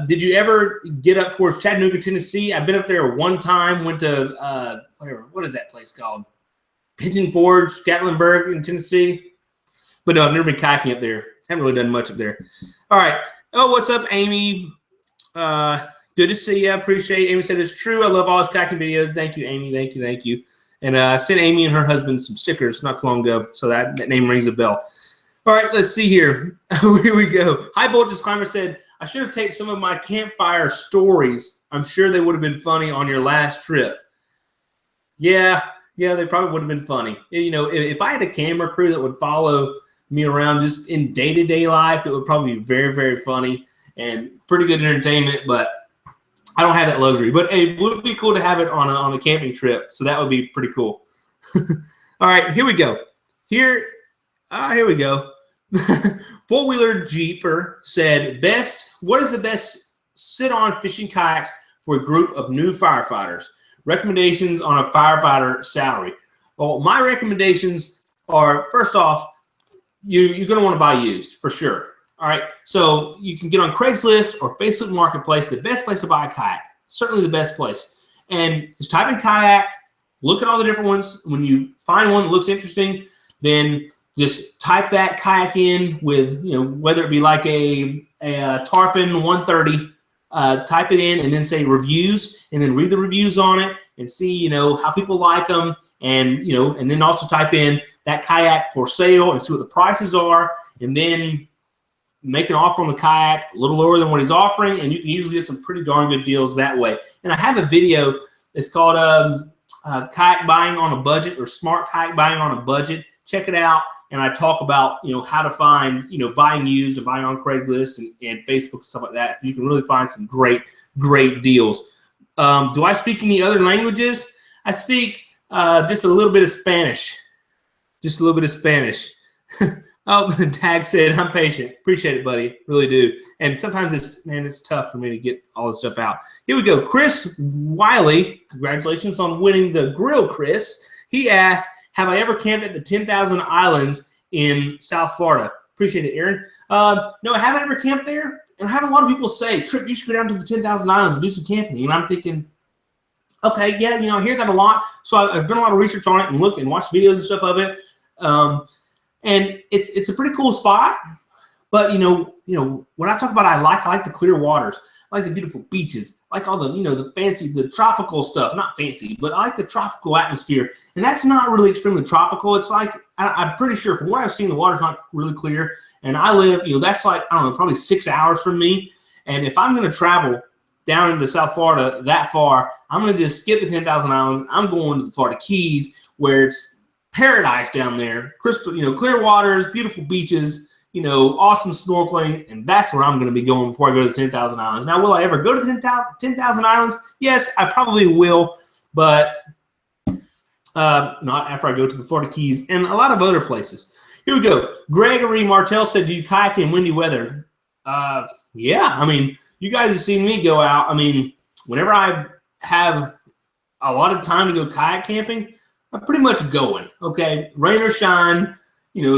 did you ever get up towards Chattanooga, Tennessee? I've been up there one time. Went to what is that place called? Pigeon Forge, Gatlinburg in Tennessee. But no, I've never been kayaking up there. Haven't really done much up there. All right. Oh, what's up, Amy? Good to see you. I appreciate it. Amy said it's true. I love all his kayaking videos. Thank you, Amy. Thank you. Thank you. And I sent Amy and her husband some stickers not too long ago, so that name rings a bell. All right, let's see here. Here we go. High Voltage Climber said, I should have taken some of my campfire stories. I'm sure they would have been funny on your last trip. Yeah, they probably would have been funny. You know, if I had a camera crew that would follow me around just in day-to-day life, it would probably be very, very funny and pretty good entertainment, but I don't have that luxury. But hey, it would be cool to have it on a camping trip, so that would be pretty cool. All right, here we go. Here we go. Four-wheeler Jeeper said, what is the best sit-on fishing kayaks for a group of new firefighters? Recommendations on a firefighter salary. Well, my recommendations are, first off, you're going to want to buy used for sure. All right, so you can get on Craigslist or Facebook Marketplace, the best place to buy a kayak, certainly the best place. And just type in kayak, look at all the different ones. When you find one that looks interesting, then just type that kayak in with, whether it be like a Tarpon 130, type it in and then say reviews, and then read the reviews on it and see, how people like them. And, and then also type in that kayak for sale and see what the prices are, and then make an offer on the kayak a little lower than what he's offering, and you can usually get some pretty darn good deals that way. And I have a video. It's called Kayak Buying on a Budget, or Smart Kayak Buying on a Budget. Check it out. And I talk about, how to find, buying used and buying on Craigslist and Facebook and stuff like that. You can really find some great, great deals. Do I speak any other languages? I speak just a little bit of Spanish. Just a little bit of Spanish. Oh, Tag said, I'm patient. Appreciate it, buddy. Really do. And sometimes it's tough for me to get all this stuff out. Here we go. Chris Wiley, congratulations on winning the grill, Chris. He asked, have I ever camped at the 10,000 Islands in South Florida? Appreciate it, Aaron. No, I haven't ever camped there. And I have a lot of people say, Trip, you should go down to the 10,000 Islands and do some camping. And I'm thinking, okay, yeah, I hear that a lot. So I've done a lot of research on it and looked and watched videos and stuff of it. And it's a pretty cool spot. But, when I talk about I like the clear waters. I like the beautiful beaches. I like all the, the fancy, the tropical stuff. Not fancy, but I like the tropical atmosphere. And that's not really extremely tropical. It's like, I'm pretty sure from what I've seen, the water's not really clear. And I live, that's like, I don't know, probably 6 hours from me. And if I'm going to travel down into South Florida that far, I'm going to just skip the 10,000 Islands. I'm going to the Florida Keys, where it's paradise down there. Crystal, clear waters, beautiful beaches, awesome snorkeling, and that's where I'm going to be going before I go to the 10,000 Islands. Now, will I ever go to the 10,000 Islands? Yes, I probably will, but not after I go to the Florida Keys and a lot of other places. Here we go. Gregory Martell said, do you kayak in windy weather? Yeah, you guys have seen me go out. Whenever I have a lot of time to go kayak camping, I'm pretty much going, okay? Rain or shine,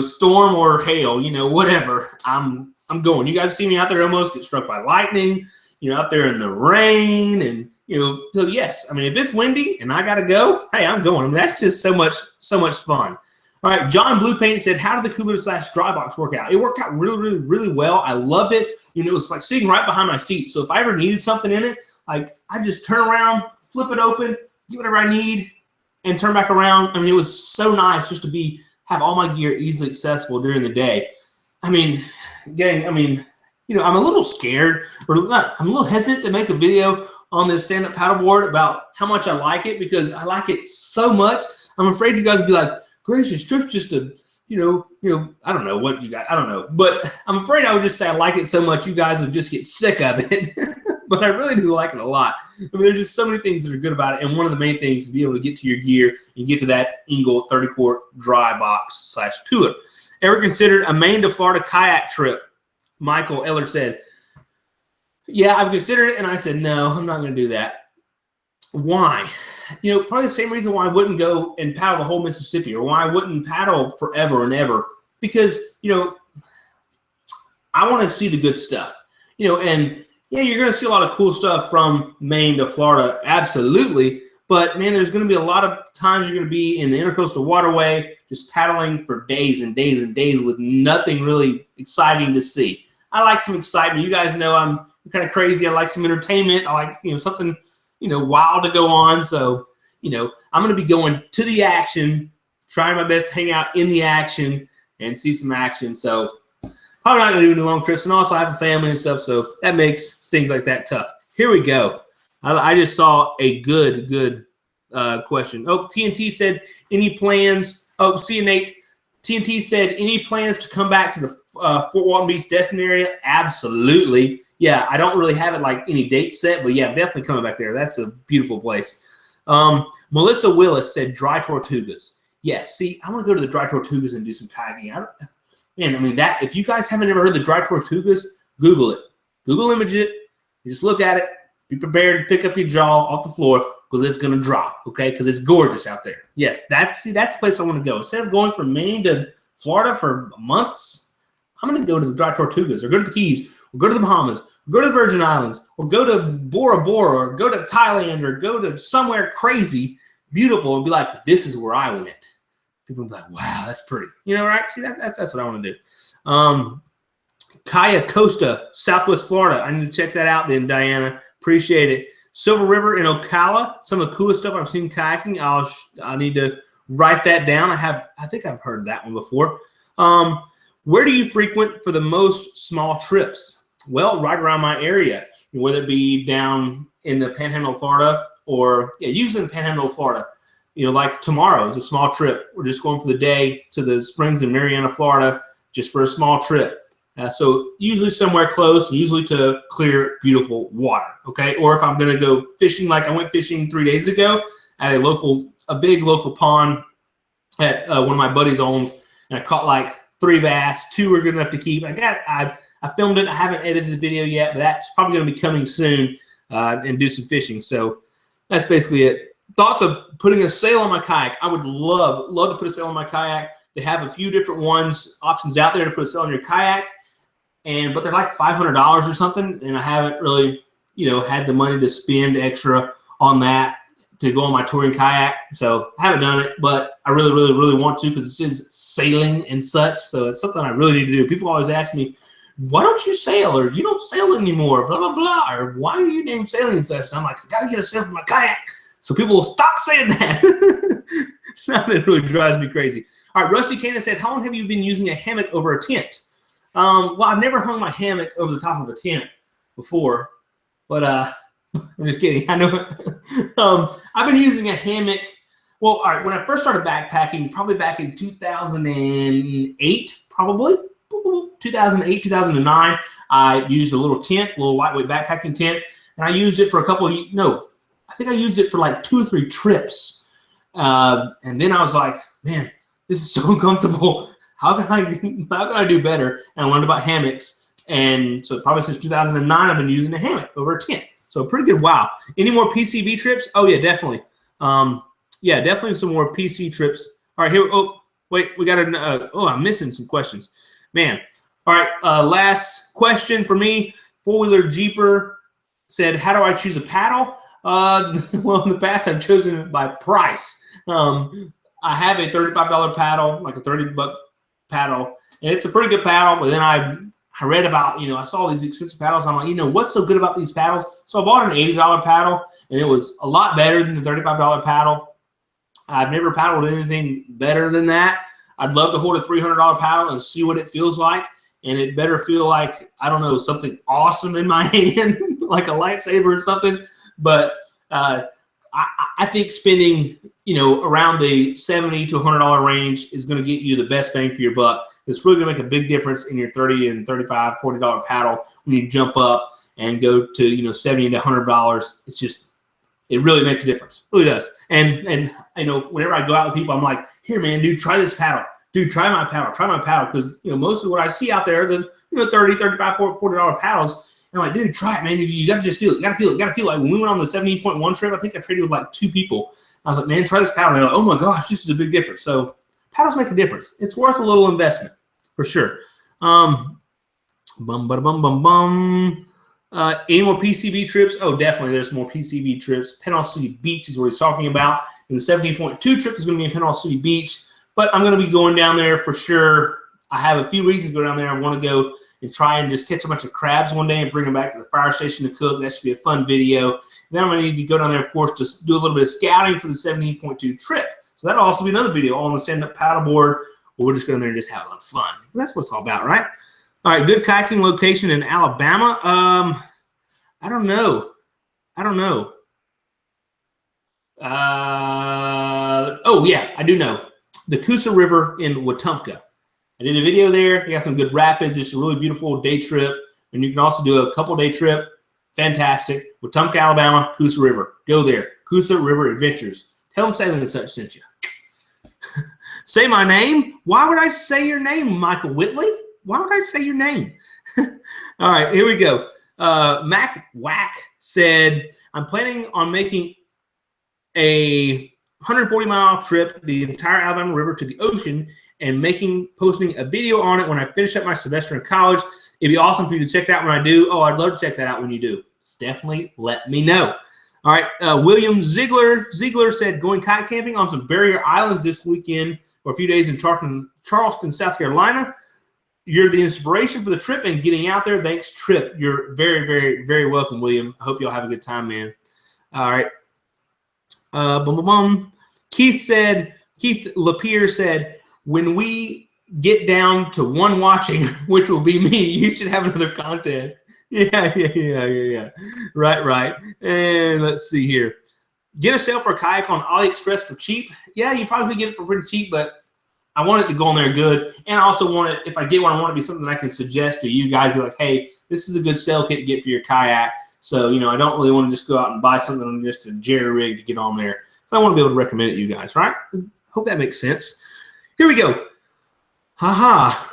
storm or hail, whatever, I'm going. You guys see me out there almost get struck by lightning, out there in the rain, and, so yes, if it's windy and I got to go, hey, I'm going. That's just so much fun. All right, John Blue Paint said, how did the cooler/dry box work out? It worked out really, really, really well. I loved it. It was like sitting right behind my seat. So if I ever needed something in it, I just turn around, flip it open, get whatever I need, and turn back around. It was so nice just to have all my gear easily accessible during the day. I'm a little scared, or not, I'm a little hesitant to make a video on this stand-up paddleboard about how much I like it, because I like it so much. I'm afraid you guys would be like, gracious, Trip's just a, I don't know what you got. I don't know. But I'm afraid I would just say I like it so much you guys would just get sick of it. But I really do like it a lot. There's just so many things that are good about it. And one of the main things is to be able to get to your gear and get to that Engel 30-quart dry box/cooler. Ever considered a Maine to Florida kayak trip? Michael Eller said, yeah, I've considered it. And I said, no, I'm not going to do that. Why? Probably the same reason why I wouldn't go and paddle the whole Mississippi, or why I wouldn't paddle forever and ever. Because, I want to see the good stuff. And yeah, you're going to see a lot of cool stuff from Maine to Florida, absolutely. But, man, there's going to be a lot of times you're going to be in the Intercoastal Waterway just paddling for days and days and days with nothing really exciting to see. I like some excitement. You guys know I'm kind of crazy. I like some entertainment. I like, something, wild to go on. So, I'm going to be going to the action, trying my best to hang out in the action and see some action. So, probably not going to do any long trips. And also, I have a family and stuff, so that makes things like that tough. Here we go. I just saw a good question. Oh, TNT said, any plans? Oh, see you, Nate. TNT said, any plans to come back to the Fort Walton Beach Destin area? Absolutely. Yeah, I don't really have it like any date set, but yeah, definitely coming back there. That's a beautiful place. Melissa Willis said dry Tortugas. Yes, see, I want to go to the dry Tortugas and do some kayaking. I mean, that if you guys haven't ever heard of the dry Tortugas, Google it. Google image it. You just look at it. Be prepared to pick up your jaw off the floor because it's going to drop, okay? Because it's gorgeous out there. Yes, that's the place I want to go. Instead of going from Maine to Florida for months, I'm going to go to the dry Tortugas or go to the Keys or go to the Bahamas or go to the Virgin Islands or go to Bora Bora or go to Thailand or go to somewhere crazy, beautiful, and be like, this is where I went. People will be like, wow, that's pretty. You know, right? See, that's what I want to do. Kaya Costa, Southwest Florida. I need to check that out then, Diana. Appreciate it. Silver River in Ocala. Some of the coolest stuff I've seen kayaking. I need to write that down. I think I've heard that one before. Where do you frequent for the most small trips? Well, right around my area, whether it be down in the Panhandle of Florida or usually in the Panhandle of Florida. Like tomorrow is a small trip. We're just going for the day to the Springs in Marianna, Florida, just for a small trip. So usually somewhere close, usually to clear, beautiful water, okay? Or if I'm going to go fishing, like I went fishing 3 days ago at a big local pond at one of my buddies' homes, and I caught like 3 bass. 2 were good enough to keep. I filmed it. I haven't edited the video yet, but that's probably going to be coming soon and do some fishing. So that's basically it. Thoughts of putting a sail on my kayak. I would love to put a sail on my kayak. They have a few different options out there to put a sail on your kayak. But they're like $500 or something, and I haven't really, had the money to spend extra on that to go on my touring kayak. So I haven't done it, but I really, really, really want to because this is sailing and such. So it's something I really need to do. People always ask me, why don't you sail? Or you don't sail anymore, blah, blah, blah. Or why are you named sailing and such? And I'm like, I got to get a sail for my kayak. So people will stop saying that. That really drives me crazy. All right, Rusty Cannon said, how long have you been using a hammock over a tent? Well, I've never hung my hammock over the top of a tent before, but I'm just kidding. I know. I've been using a hammock. Well, all right, when I first started backpacking, probably back in 2008, probably 2008, 2009, I used a little tent, a little lightweight backpacking tent, and I used it for I think I used it for like 2 or 3 trips. And then I was like, man, this is so uncomfortable. How can I do better? And I learned about hammocks. And so probably since 2009, I've been using a hammock over a tent. So a pretty good wow. Any more PCB trips? Oh, yeah, definitely. Definitely some more PC trips. All right, here. Oh, wait, we got I'm missing some questions. Man. All right, last question for me. Four-wheeler Jeeper said, how do I choose a paddle? Well, in the past, I've chosen it by price. I have a $35 paddle, like a $30 paddle, and it's a pretty good paddle. But then I read about, I saw these expensive paddles. I'm like, what's so good about these paddles? So I bought an $80 paddle, and it was a lot better than the $35 paddle. I've never paddled anything better than that. I'd love to hold a $300 paddle and see what it feels like, and it better feel like, I don't know, something awesome in my hand, like a lightsaber or something. But I think spending, around the $70 to $100 range is going to get you the best bang for your buck. It's really going to make a big difference in your $30 and $35, $40 paddle when you jump up and go to, $70 to $100. It's just, it really makes a difference. It really does. And whenever I go out with people, I'm like, here, man, dude, try this paddle. Dude, try my paddle. Because, most of what I see out there are the, $30, $35, $40 paddles. And I'm like, dude, try it, man. You got to just feel it. You got to feel it. You got to feel it. Like when we went on the 17.1 trip, I think I traded with like 2 people. I was like, man, try this paddle. And they're like, oh my gosh, this is a big difference. So paddles make a difference. It's worth a little investment for sure. Any more PCB trips? Oh, definitely. There's more PCB trips. Panhandle City Beach is what he's talking about. And the 17.2 trip is going to be in Panhandle City Beach. But I'm going to be going down there for sure. I have a few reasons to go down there. I want to go and try and just catch a bunch of crabs one day and bring them back to the fire station to cook. That should be a fun video. Then I'm going to need to go down there, of course, to do a little bit of scouting for the 17.2 trip. So that'll also be another video all on the stand-up paddleboard. We'll just go in there and just have a lot of fun. That's what it's all about, right? All right, good kayaking location in Alabama. I don't know. Oh, yeah, I do know. The Coosa River in Wetumpka. I did a video there. You got some good rapids. It's a really beautiful day trip. And you can also do a couple-day trip. Fantastic. Wetumpka, Alabama, Coosa River. Go there. Coosa River Adventures. Tell them Sailing and Such sent you. Say my name? Why would I say your name, Michael Whitley? Why would I say your name? All right, here we go. Mac Whack said, I'm planning on making a 140-mile trip the entire Alabama River to the ocean and posting a video on it when I finish up my semester in college. It'd be awesome for you to check it out when I do. Oh, I'd love to check that out when you do. Just definitely let me know. All right, William Ziegler said, going kayak camping on some barrier islands this weekend for a few days in Charleston, South Carolina. You're the inspiration for the trip and getting out there. Thanks, Trip. You're very, very, very welcome, William. I hope y'all have a good time, man. All right. Keith Lapierre said, when we get down to one watching, which will be me, you should have another contest. Yeah. Right. And let's see here. Get a sale for a kayak on AliExpress for cheap. Yeah, you probably could get it for pretty cheap, but I want it to go on there good. And I also want it, if I get one, I want it to be something I can suggest to you guys. Be like, hey, this is a good sale kit to get for your kayak. So, I don't really want to just go out and buy something just a jerry rig to get on there. So I want to be able to recommend it to you guys, right? Hope that makes sense. Here we go. Oh,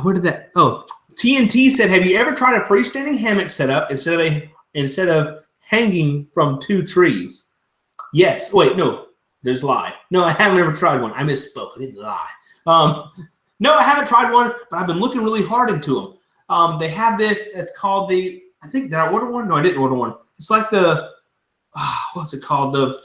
where did that? Oh, TNT said, have you ever tried a freestanding hammock setup instead of hanging from 2 trees? Yes. Wait, no. There's lied. No, I haven't ever tried one. I misspoke. I didn't lie. No, I haven't tried one, but I've been looking really hard into them. They have this. It's called did I order one? No, I didn't order one. It's like what's it called? The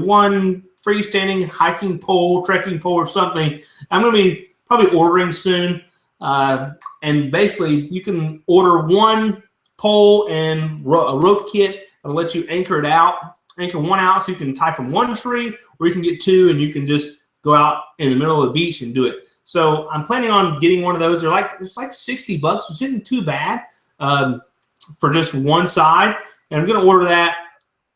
one freestanding hiking pole, trekking pole or something. I'm going to be probably ordering soon. And basically, you can order one pole and a rope kit that'll let you anchor one out so you can tie from one tree, or you can get 2 and you can just go out in the middle of the beach and do it. So I'm planning on getting one of those. It's like $60, which isn't too bad for just one side. And I'm going to order that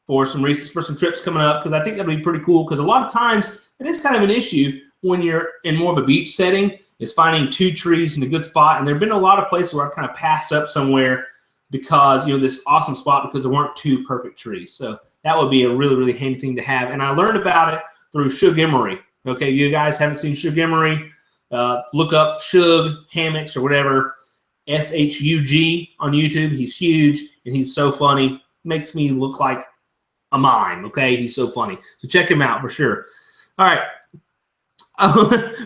for some trips coming up because I think that'll be pretty cool because a lot of times it is kind of an issue when you're in more of a beach setting is finding 2 trees in a good spot. And there have been a lot of places where I've kind of passed up somewhere because, this awesome spot because there weren't 2 perfect trees. So that would be a really, really handy thing to have. And I learned about it through Shug Emery. Okay, you guys haven't seen Shug Emery, look up Shug Hammocks or whatever, SHUG on YouTube. He's huge and he's so funny. Makes me look like a mime, okay? He's so funny. So check him out for sure. All right.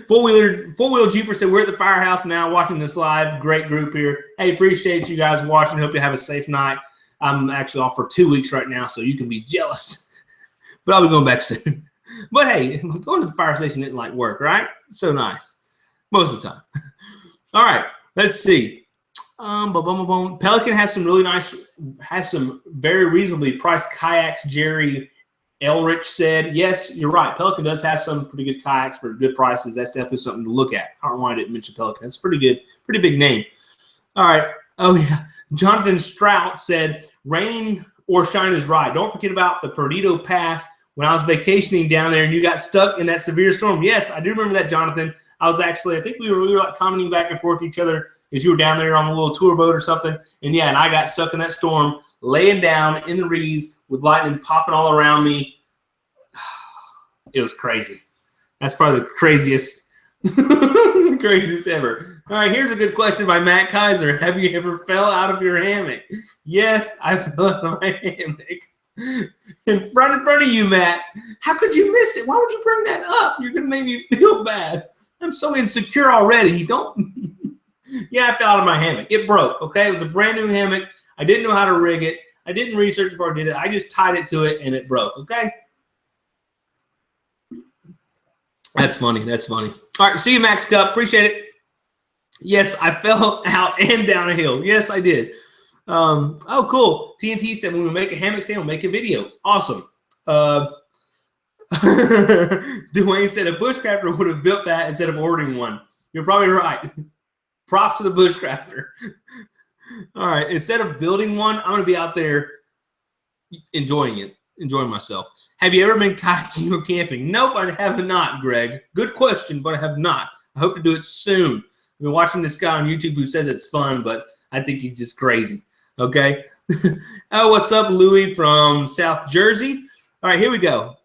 Four-wheel Jeeper said, we're at the firehouse now watching this live. Great group here. Hey, appreciate you guys watching. Hope you have a safe night. I'm actually off for 2 weeks right now, so you can be jealous. But I'll be going back soon. But hey, going to the fire station isn't like work, right? So nice. Most of the time. All right, let's see. Pelican has some very reasonably priced kayaks. Jerry Elrich said, yes, you're right. Pelican does have some pretty good kayaks for good prices. That's definitely something to look at. I don't know why I didn't mention Pelican. That's pretty good, pretty big name. All right. Oh, yeah. Jonathan Strout said, rain or shine is right. Don't forget about the Perdido Pass when I was vacationing down there and you got stuck in that severe storm. Yes, I do remember that, Jonathan. I think we were like commenting back and forth to each other as you were down there on a little tour boat or something. And yeah, and I got stuck in that storm, laying down in the reeds with lightning popping all around me. It was crazy. That's probably the craziest ever. All right, here's a good question by Matt Kaiser. Have you ever fell out of your hammock? Yes, I fell out of my hammock. In front of you, Matt. How could you miss it? Why would you bring that up? You're going to make me feel bad. I'm so insecure already. Don't. Yeah, I fell out of my hammock. It broke, okay? It was a brand new hammock. I didn't know how to rig it. I didn't research before I did it. I just tied it to it, and it broke, okay? That's funny. That's funny. All right, see you, Max Cup. Appreciate it. Yes, I fell out and down a hill. Yes, I did. Oh, cool. TNT said when we make a hammock stand, we'll make a video. Awesome. Dwayne said a bushcrafter would have built that instead of ordering one. You're probably right. Props to the bushcrafter. All right, instead of building one, I'm going to be out there enjoying myself. Have you ever been kayaking or camping? Nope, I have not, Greg. Good question, but I have not. I hope to do it soon. I've been watching this guy on YouTube who says it's fun, but I think he's just crazy. Okay? Oh, what's up, Louie from South Jersey? All right, here we go.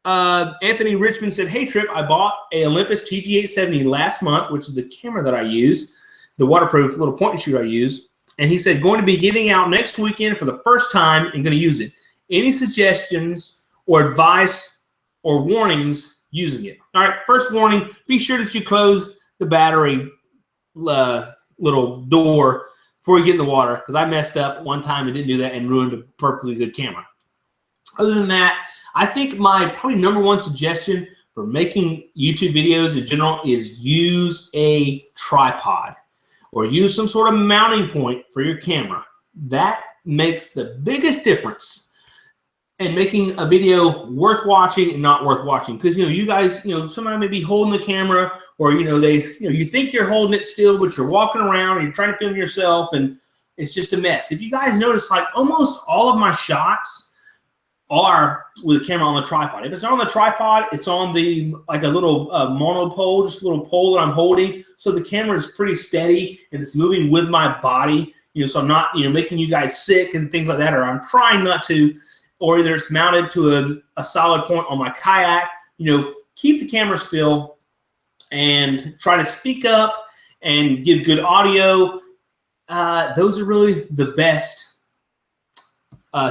Anthony Richmond said, hey, Trip, I bought a Olympus TG870 last month, which is the camera that I use, the waterproof little point and shoot I use. And he said, going to be giving out next weekend for the first time and going to use it. Any suggestions or advice or warnings using it? All right, first warning, be sure that you close the battery little door before you get in the water, because I messed up one time and didn't do that and ruined a perfectly good camera. Other than that, I think my probably number one suggestion for making YouTube videos in general is use a tripod or use some sort of mounting point for your camera. That makes the biggest difference in making a video worth watching and not worth watching. Because you guys, somebody may be holding the camera, or you think you're holding it still, but you're walking around or you're trying to film yourself, and it's just a mess. If you guys notice, like almost all of my shots are with the camera on the tripod. If it's not on the tripod, it's on like a little monopole, just a little pole that I'm holding. So the camera is pretty steady and it's moving with my body. So I'm not making you guys sick and things like that, or I'm trying not to. Or either it's mounted to a solid point on my kayak. Keep the camera still and try to speak up and give good audio. Those are really the best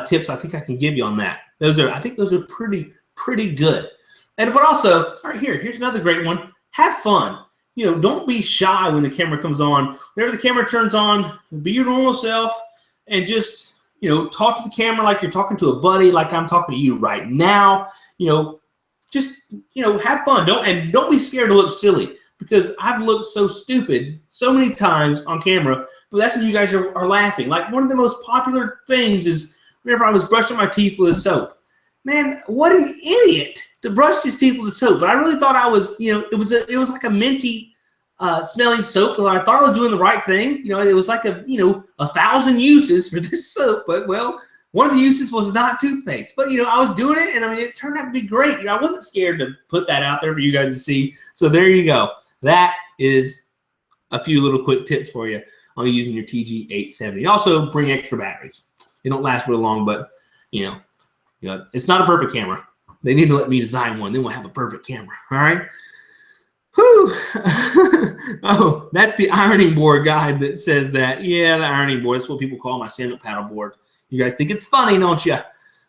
tips I think I can give you on that. I think those are pretty good. But also, all right, here's another great one. Have fun. Don't be shy when the camera comes on. Whenever the camera turns on, be your normal self and just talk to the camera like you're talking to a buddy, like I'm talking to you right now. Just have fun. Don't be scared to look silly, because I've looked so stupid so many times on camera, but that's when you guys are laughing. Like one of the most popular things is whenever I was brushing my teeth with a soap. Man, what an idiot to brush his teeth with a soap. But I really thought I was, it was like a minty smelling soap. And I thought I was doing the right thing. It was like 1,000 uses for this soap. But, well, one of the uses was not toothpaste. But, I was doing it, and, it turned out to be great. I wasn't scared to put that out there for you guys to see. So there you go. That is a few little quick tips for you on using your TG870. Also, bring extra batteries. They don't last real long, but, it's not a perfect camera. They need to let me design one. Then we'll have a perfect camera. All right? Whew. Oh, that's the ironing board guy that says that. Yeah, the ironing board. That's what people call my stand-up paddle board. You guys think it's funny, don't you?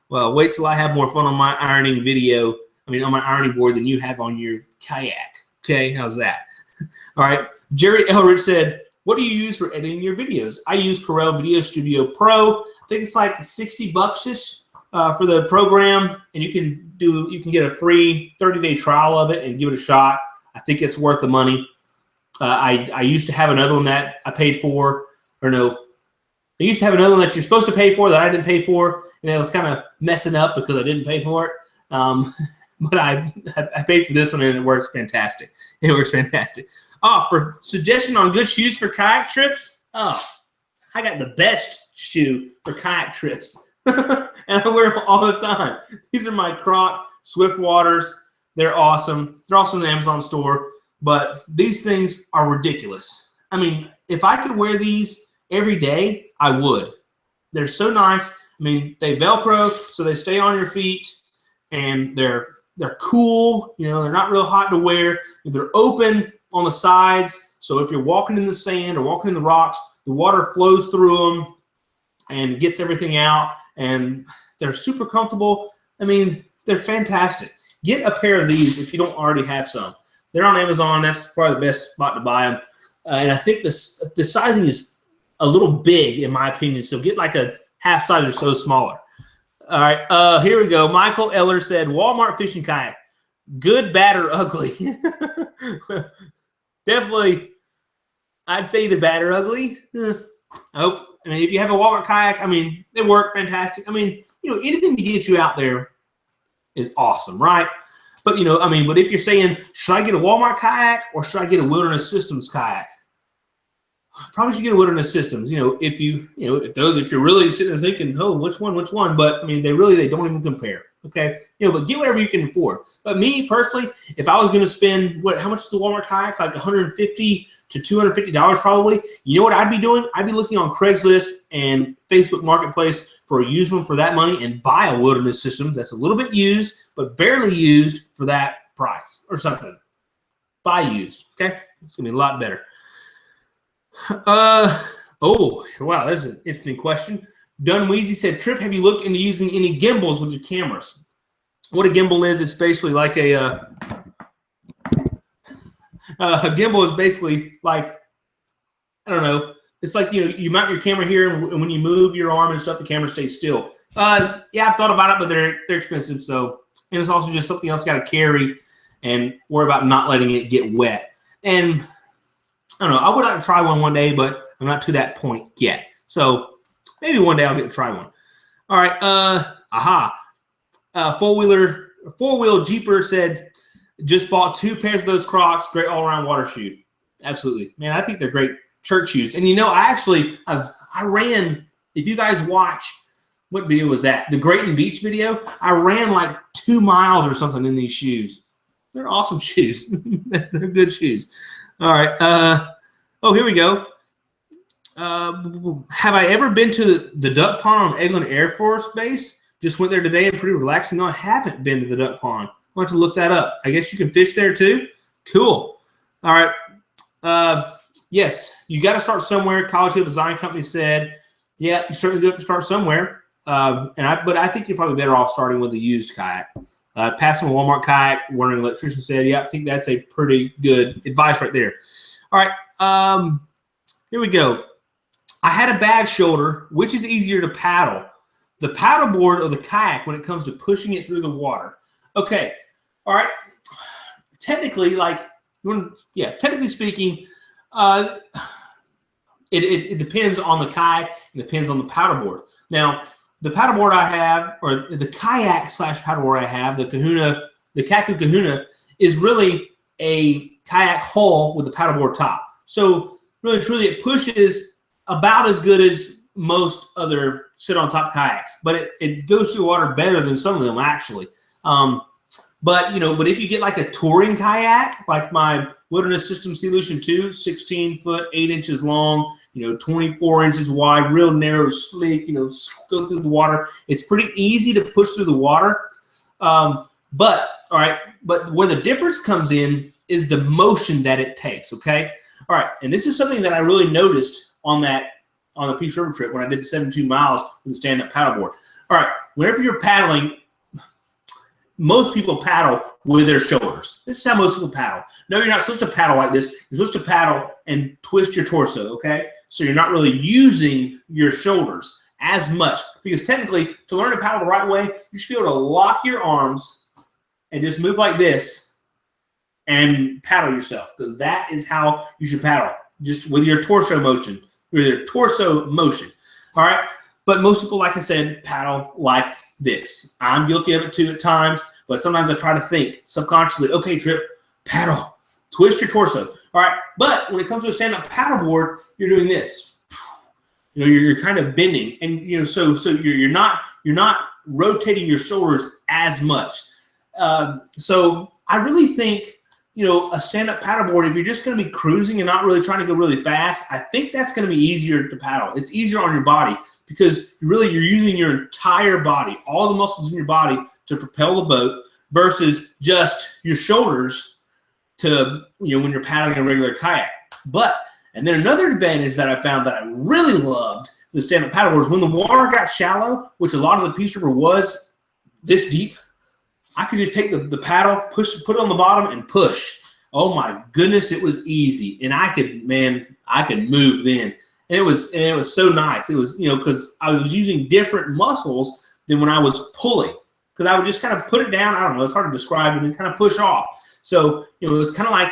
Well, wait till I have more fun on my ironing on my ironing board than you have on your kayak. Okay, how's that? All right. Jerry Elrich said, what do you use for editing your videos? I use Corel Video Studio Pro. I think it's like $60-ish for the program, and you can get a free 30-day trial of it and give it a shot. I think it's worth the money. I used to have another one that I paid for, or no, I used to have another one that you're supposed to pay for that I didn't pay for, and it was kind of messing up because I didn't pay for it. But I paid for this one, and it works fantastic. It works fantastic. Oh, for suggestion on good shoes for kayak trips, I got the best shoe for kayak trips. And I wear them all the time. These are my Croc Swift Waters. They're awesome. They're also in the Amazon store. But these things are ridiculous. If I could wear these every day, I would. They're so nice. They Velcro, so they stay on your feet. And they're cool. They're not real hot to wear. They're open on the sides. So if you're walking in the sand or walking in the rocks, the water flows through them and gets everything out. And they're super comfortable. They're fantastic. Get a pair of these if you don't already have some. They're on Amazon. That's probably the best spot to buy them. And I think the sizing is a little big, in my opinion. So get like a half size or so smaller. All right, here we go. Michael Eller said, Walmart fishing kayak. Good, bad, or ugly? Definitely, I'd say either bad or ugly. I hope. If you have a Walmart kayak, they work fantastic. Anything to get you out there is awesome, right? But, but if you're saying, should I get a Walmart kayak or should I get a Wilderness Systems kayak? Probably should get a Wilderness Systems. If you're really sitting there thinking, oh, which one? But they don't even compare. Okay, but get whatever you can afford. But me personally, if I was going to spend how much is the Walmart kayak? Like $150 to to $250 probably. You know what I'd be doing? I'd be looking on Craigslist and Facebook Marketplace for a used one for that money and buy a Wilderness Systems that's a little bit used, but barely used for that price or something. Buy used, okay? It's going to be a lot better. Oh, wow, that's an interesting question. Dunweezy said, Trip, have you looked into using any gimbals with your cameras? What a gimbal is, it's basically like a gimbal is basically like, I don't know, it's like, you mount your camera here, and when you move your arm and stuff, the camera stays still. Yeah, I've thought about it, but they're expensive, so, and it's also just something else you got to carry and worry about not letting it get wet. And I don't know, I would like to try one day, but I'm not to that point yet. So maybe one day I'll get to try one. All right, four-wheel Jeeper said, just bought 2 pairs of those Crocs, great all-around water shoe. Absolutely. Man, I think they're great church shoes. And I ran, if you guys watch, what video was that? The Grayton Beach video. I ran like 2 miles or something in these shoes. They're awesome shoes. They're good shoes. All right. Here we go. Have I ever been to the duck pond on Eglin Air Force Base? Just went there today and pretty relaxing. No, I haven't been to the duck pond. I'll have to look that up. I guess you can fish there too. Cool. All right. Yes, you got to start somewhere. College Hill Design Company said, yeah, you certainly do have to start somewhere. But I think you're probably better off starting with a used kayak. Passing a Walmart kayak, Warner Electrician said, yeah, I think that's a pretty good advice right there. All right. Here we go. I had a bad shoulder. Which is easier to paddle? The paddle board or the kayak when it comes to pushing it through the water? Okay. All right. Technically speaking, it depends on the kayak and depends on the paddleboard. Now, the paddleboard I have, or the kayak / paddleboard I have, the Kaku Kahuna, is really a kayak hull with a paddleboard top. So really, truly, it pushes about as good as most other sit-on-top kayaks, but it goes through the water better than some of them actually. But if you get like a touring kayak, like my Wilderness System Solution 2, 16 foot, 8 inches long, 24 inches wide, real narrow, sleek, go through the water. It's pretty easy to push through the water. But where the difference comes in is the motion that it takes, okay? All right, and this is something that I really noticed on the Peace River trip when I did the 72 miles with the stand-up paddleboard. All right, whenever you're paddling, most people paddle with their shoulders. This is how most people paddle. No, you're not supposed to paddle like this. You're supposed to paddle and twist your torso, okay? So you're not really using your shoulders as much, because technically, to learn to paddle the right way, you should be able to lock your arms and just move like this and paddle yourself, because that is how you should paddle, just with your torso motion. All right? But most people, like I said, paddle like this. I'm guilty of it too at times, but sometimes I try to think subconsciously, okay, Trip, paddle, twist your torso. All right? But when it comes to a stand-up paddleboard, you're doing this. You're kind of bending, and so you're not rotating your shoulders as much. So I really think a stand-up paddleboard, if you're just going to be cruising and not really trying to go really fast, I think that's going to be easier to paddle. It's easier on your body because you're using your entire body, all the muscles in your body to propel the boat versus just your shoulders to, when you're paddling a regular kayak. And then another advantage that I found that I really loved with stand-up paddleboards, when the water got shallow, which a lot of the Peace River was this deep, I could just take the paddle, put it on the bottom, and push. Oh my goodness, it was easy, and I could move then, and it was so nice. It was because I was using different muscles than when I was pulling, because I would just kind of put it down. I don't know, it's hard to describe, and then kind of push off. So it was kind of like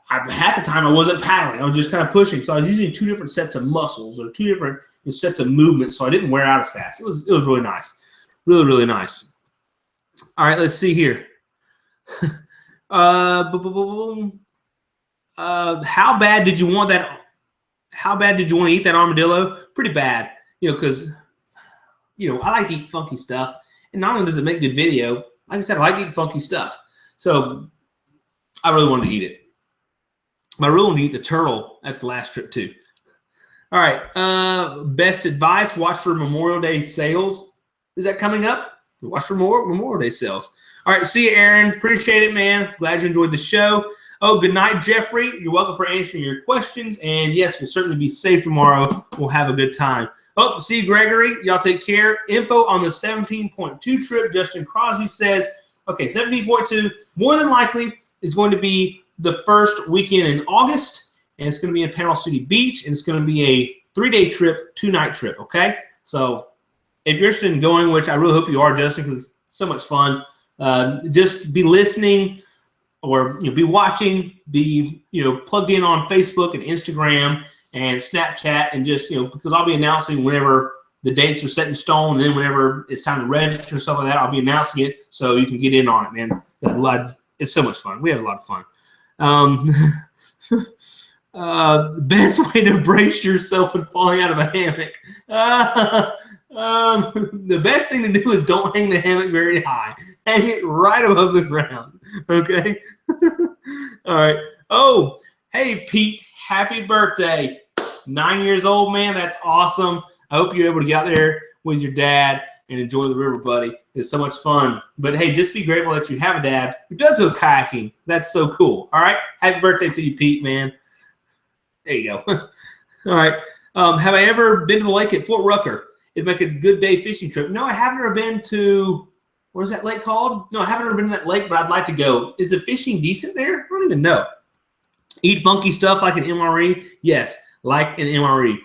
half the time I wasn't paddling, I was just kind of pushing. So I was using 2 different sets of muscles or 2 different sets of movements, so I didn't wear out as fast. It was really nice, really, really nice. All right, let's see here. How bad did you want that? How bad did you want to eat that armadillo? Pretty bad, because I like to eat funky stuff, and not only does it make good video, like I said, I like to eat funky stuff. So I really wanted to eat it. I really want to eat the turtle at the last trip too. All right. Best advice: watch for Memorial Day sales. Is that coming up? Watch for more Memorial Day sales. All right. See you, Aaron. Appreciate it, man. Glad you enjoyed the show. Oh, good night, Jeffrey. You're welcome for answering your questions. And yes, we'll certainly be safe tomorrow. We'll have a good time. Oh, see you, Gregory. Y'all take care. Info on the 17.2 trip. Justin Crosby says, okay, 17.2 more than likely is going to be the first weekend in August, and it's going to be in Panama City Beach, and it's going to be a 3-day trip, 2-night trip, okay? So if you're interested in going, which I really hope you are, Justin, because it's so much fun, just be listening or be watching, be plugged in on Facebook and Instagram and Snapchat, and just because I'll be announcing whenever the dates are set in stone, and then whenever it's time to register and stuff like that, I'll be announcing it so you can get in on it, man. It's so much fun. We have a lot of fun. Best way to brace yourself when falling out of a hammock. The best thing to do is don't hang the hammock very high. Hang it right above the ground. Okay? All right. Oh, hey, Pete. Happy birthday. 9 years old, man. That's awesome. I hope you're able to get out there with your dad and enjoy the river, buddy. It's so much fun. But, hey, just be grateful that you have a dad who does go kayaking. That's so cool. All right? Happy birthday to you, Pete, man. There you go. All right. Have I ever been to the lake at Fort Rucker? It'd make a good day fishing trip. No, I haven't ever been to – what is that lake called? No, I haven't ever been to that lake, but I'd like to go. Is the fishing decent there? I don't even know. Eat funky stuff like an MRE? Yes, like an MRE.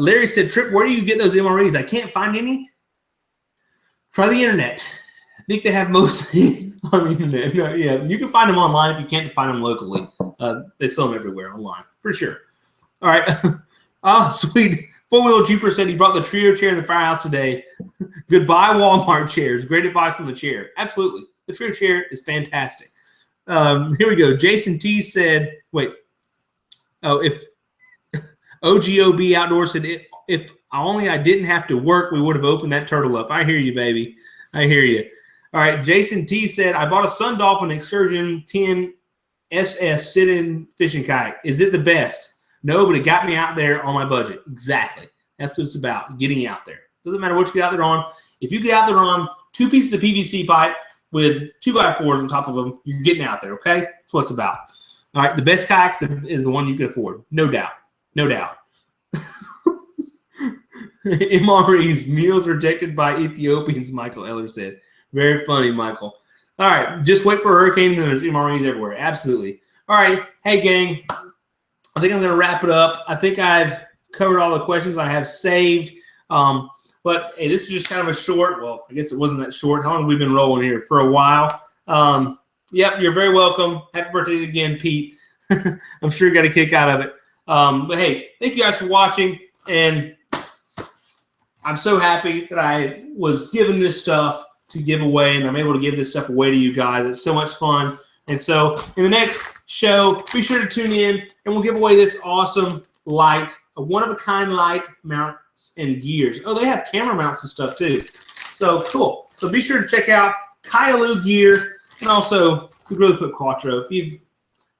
Larry said, Trip, where do you get those MREs? I can't find any. Try the internet. I think they have most things on the internet. No, yeah, you can find them online if you can't find them locally. They sell them everywhere online, for sure. All right. Oh, sweet. Four-wheel Jeeper said he brought the trio chair in the firehouse today. Goodbye, Walmart chairs. Great advice on the chair. Absolutely. The trio chair is fantastic. Here we go. Jason T said, wait. Oh, if OGOB Outdoors said, if I didn't have to work, we would have opened that turtle up. I hear you, baby. I hear you. All right. Jason T said, I bought a Sun Dolphin Excursion 10 SS sit-in fishing kayak. Is it the best? No, but it got me out there on my budget. Exactly. That's what it's about, getting out there. Doesn't matter what you get out there on. If you get out there on 2 pieces of PVC pipe with 2x4s on top of them, you're getting out there, okay? That's what it's about. All right, the best kayaks is the one you can afford. No doubt. No doubt. MREs, meals rejected by Ethiopians, Michael Eller said. Very funny, Michael. All right, just wait for a hurricane, and there's MREs everywhere. Absolutely. All right, hey, gang. I think I'm going to wrap it up. I think I've covered all the questions I have saved. But, hey, this is just kind of a short. Well, I guess it wasn't that short. How long have we been rolling here? For a while. Yep, you're very welcome. Happy birthday again, Pete. I'm sure you got a kick out of it. But, hey, thank you guys for watching. And I'm so happy that I was given this stuff to give away, and I'm able to give this stuff away to you guys. It's so much fun. And so in the next show, be sure to tune in, and we'll give away this awesome light, a one-of-a-kind light mounts and gears. Oh, they have camera mounts and stuff too. So cool. So be sure to check out Kyaloo Gear and also the Really Quick Quattro. If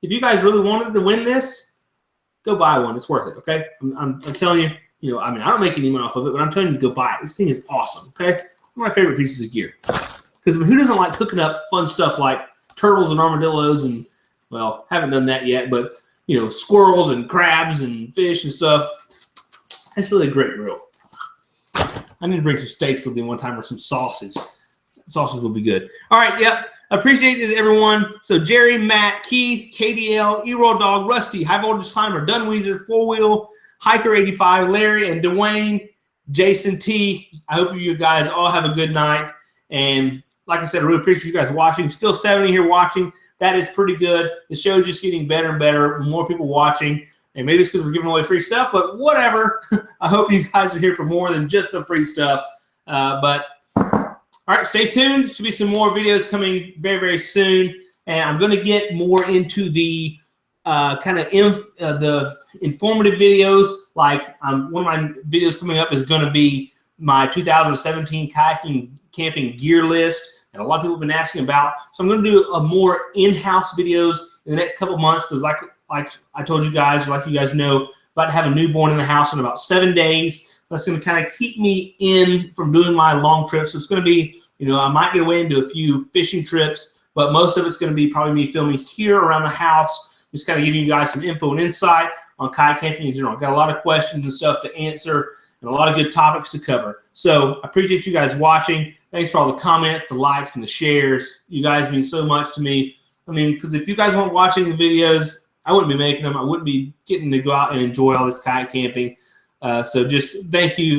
you guys really wanted to win this, go buy one. It's worth it, okay? I'm telling you, I don't make any money off of it, but I'm telling you to go buy it. This thing is awesome, okay? One of my favorite pieces of gear. Because who doesn't like cooking up fun stuff like turtles and armadillos and, well, haven't done that yet, but, squirrels and crabs and fish and stuff. That's really a great grill. I need to bring some steaks with me one time or some sausage. Sausage will be good. All right, yep. Appreciate it, everyone. So Jerry, Matt, Keith, KDL, E-Roll Dog, Rusty, High Voltage Climber, Dunweezer, Four Wheel, Hiker 85, Larry, and Dwayne, Jason T. I hope you guys all have a good night. And like I said, I really appreciate you guys watching. Still 70 here watching. That is pretty good. The show is just getting better and better. More people watching. And maybe it's because we're giving away free stuff, but whatever. I hope you guys are here for more than just the free stuff. But all right, stay tuned. There should be some more videos coming very, very soon. And I'm going to get more into the the informative videos. Like one of my videos coming up is going to be my 2017 kayaking camping gear list, and a lot of people have been asking about. So I'm going to do a more in-house videos in the next couple months because, like like I told you guys, like you guys know, about to have a newborn in the house in about 7 days. That's going to kind of keep me in from doing my long trips. So it's going to be, I might get away and do a few fishing trips, but most of it's going to be probably me filming here around the house, just kind of giving you guys some info and insight on kayak camping in general. I've got a lot of questions and stuff to answer and a lot of good topics to cover. So I appreciate you guys watching. Thanks for all the comments, the likes, and the shares. You guys mean so much to me. I mean, because if you guys weren't watching the videos, I wouldn't be making them. I wouldn't be getting to go out and enjoy all this kayak camping. So just thank you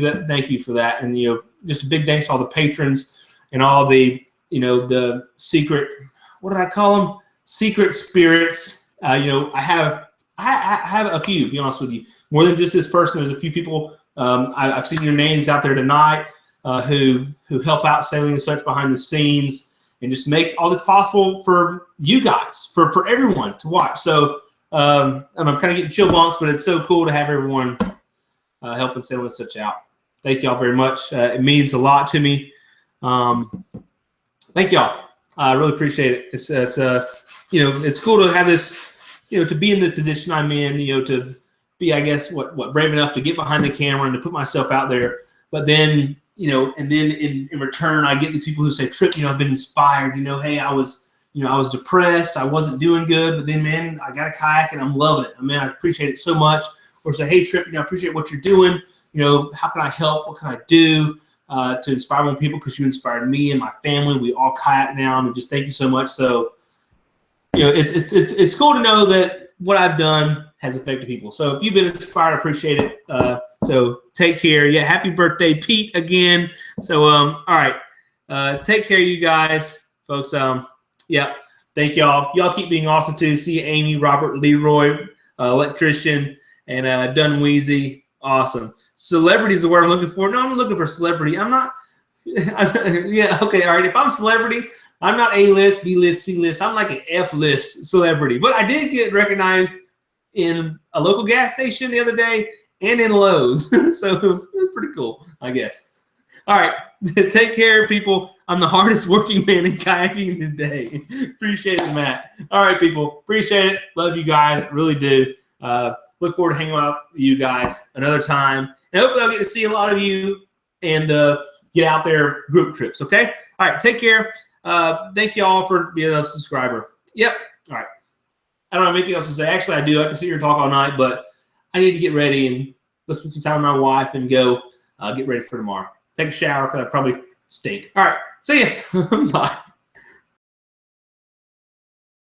for that. And, just a big thanks to all the patrons and all the, the secret, what did I call them? Secret spirits. I have a few, to be honest with you. More than just this person. There's a few people. I've seen your names out there tonight who help out Sailing and Such behind the scenes and just make all this possible for you guys, for everyone to watch. So I'm kind of getting chill bumps, but it's so cool to have everyone helping Sailing and Such out. Thank y'all very much. It means a lot to me. Thank y'all. I really appreciate it. It's cool to have this, to be in the position I'm in, to be, I guess, what brave enough to get behind the camera and to put myself out there. But then, and then in return, I get these people who say, Trip, I've been inspired. Hey, I was depressed. I wasn't doing good. But then, man, I got a kayak and I'm loving it. I mean, I appreciate it so much. Or say, hey, Trip, I appreciate what you're doing. How can I help? What can I do to inspire more people? Because you inspired me and my family. We all kayak now. And just thank you so much. So, it's cool to know that what I've done has affected people. So if you've been inspired, I appreciate it. So take care. Yeah, happy birthday, Pete, again. So all right, take care, you guys, folks. Yeah, thank y'all. Y'all keep being awesome too. See you, Amy, Robert, Leroy, electrician, and Dunweezy. Awesome. Celebrity is the word I'm looking for. No, I'm looking for celebrity. I'm not. Yeah. Okay. All right. If I'm celebrity, I'm not A-list, B-list, C-list. I'm like an F-list celebrity. But I did get recognized in a local gas station the other day and in Lowe's. So it was pretty cool, I guess. All right. Take care, people. I'm the hardest working man in kayaking today. Appreciate it, Matt. All right, people. Appreciate it. Love you guys. Really do. Look forward to hanging out with you guys another time. And hopefully I'll get to see a lot of you and get out there group trips, okay? All right. Take care. Thank you all for being a subscriber. Yep. All right. I don't have anything else to say. Actually, I do. I can sit here and talk all night, but I need to get ready and go spend some time with my wife and go get ready for tomorrow. Take a shower because I probably stink. All right. See ya. Bye.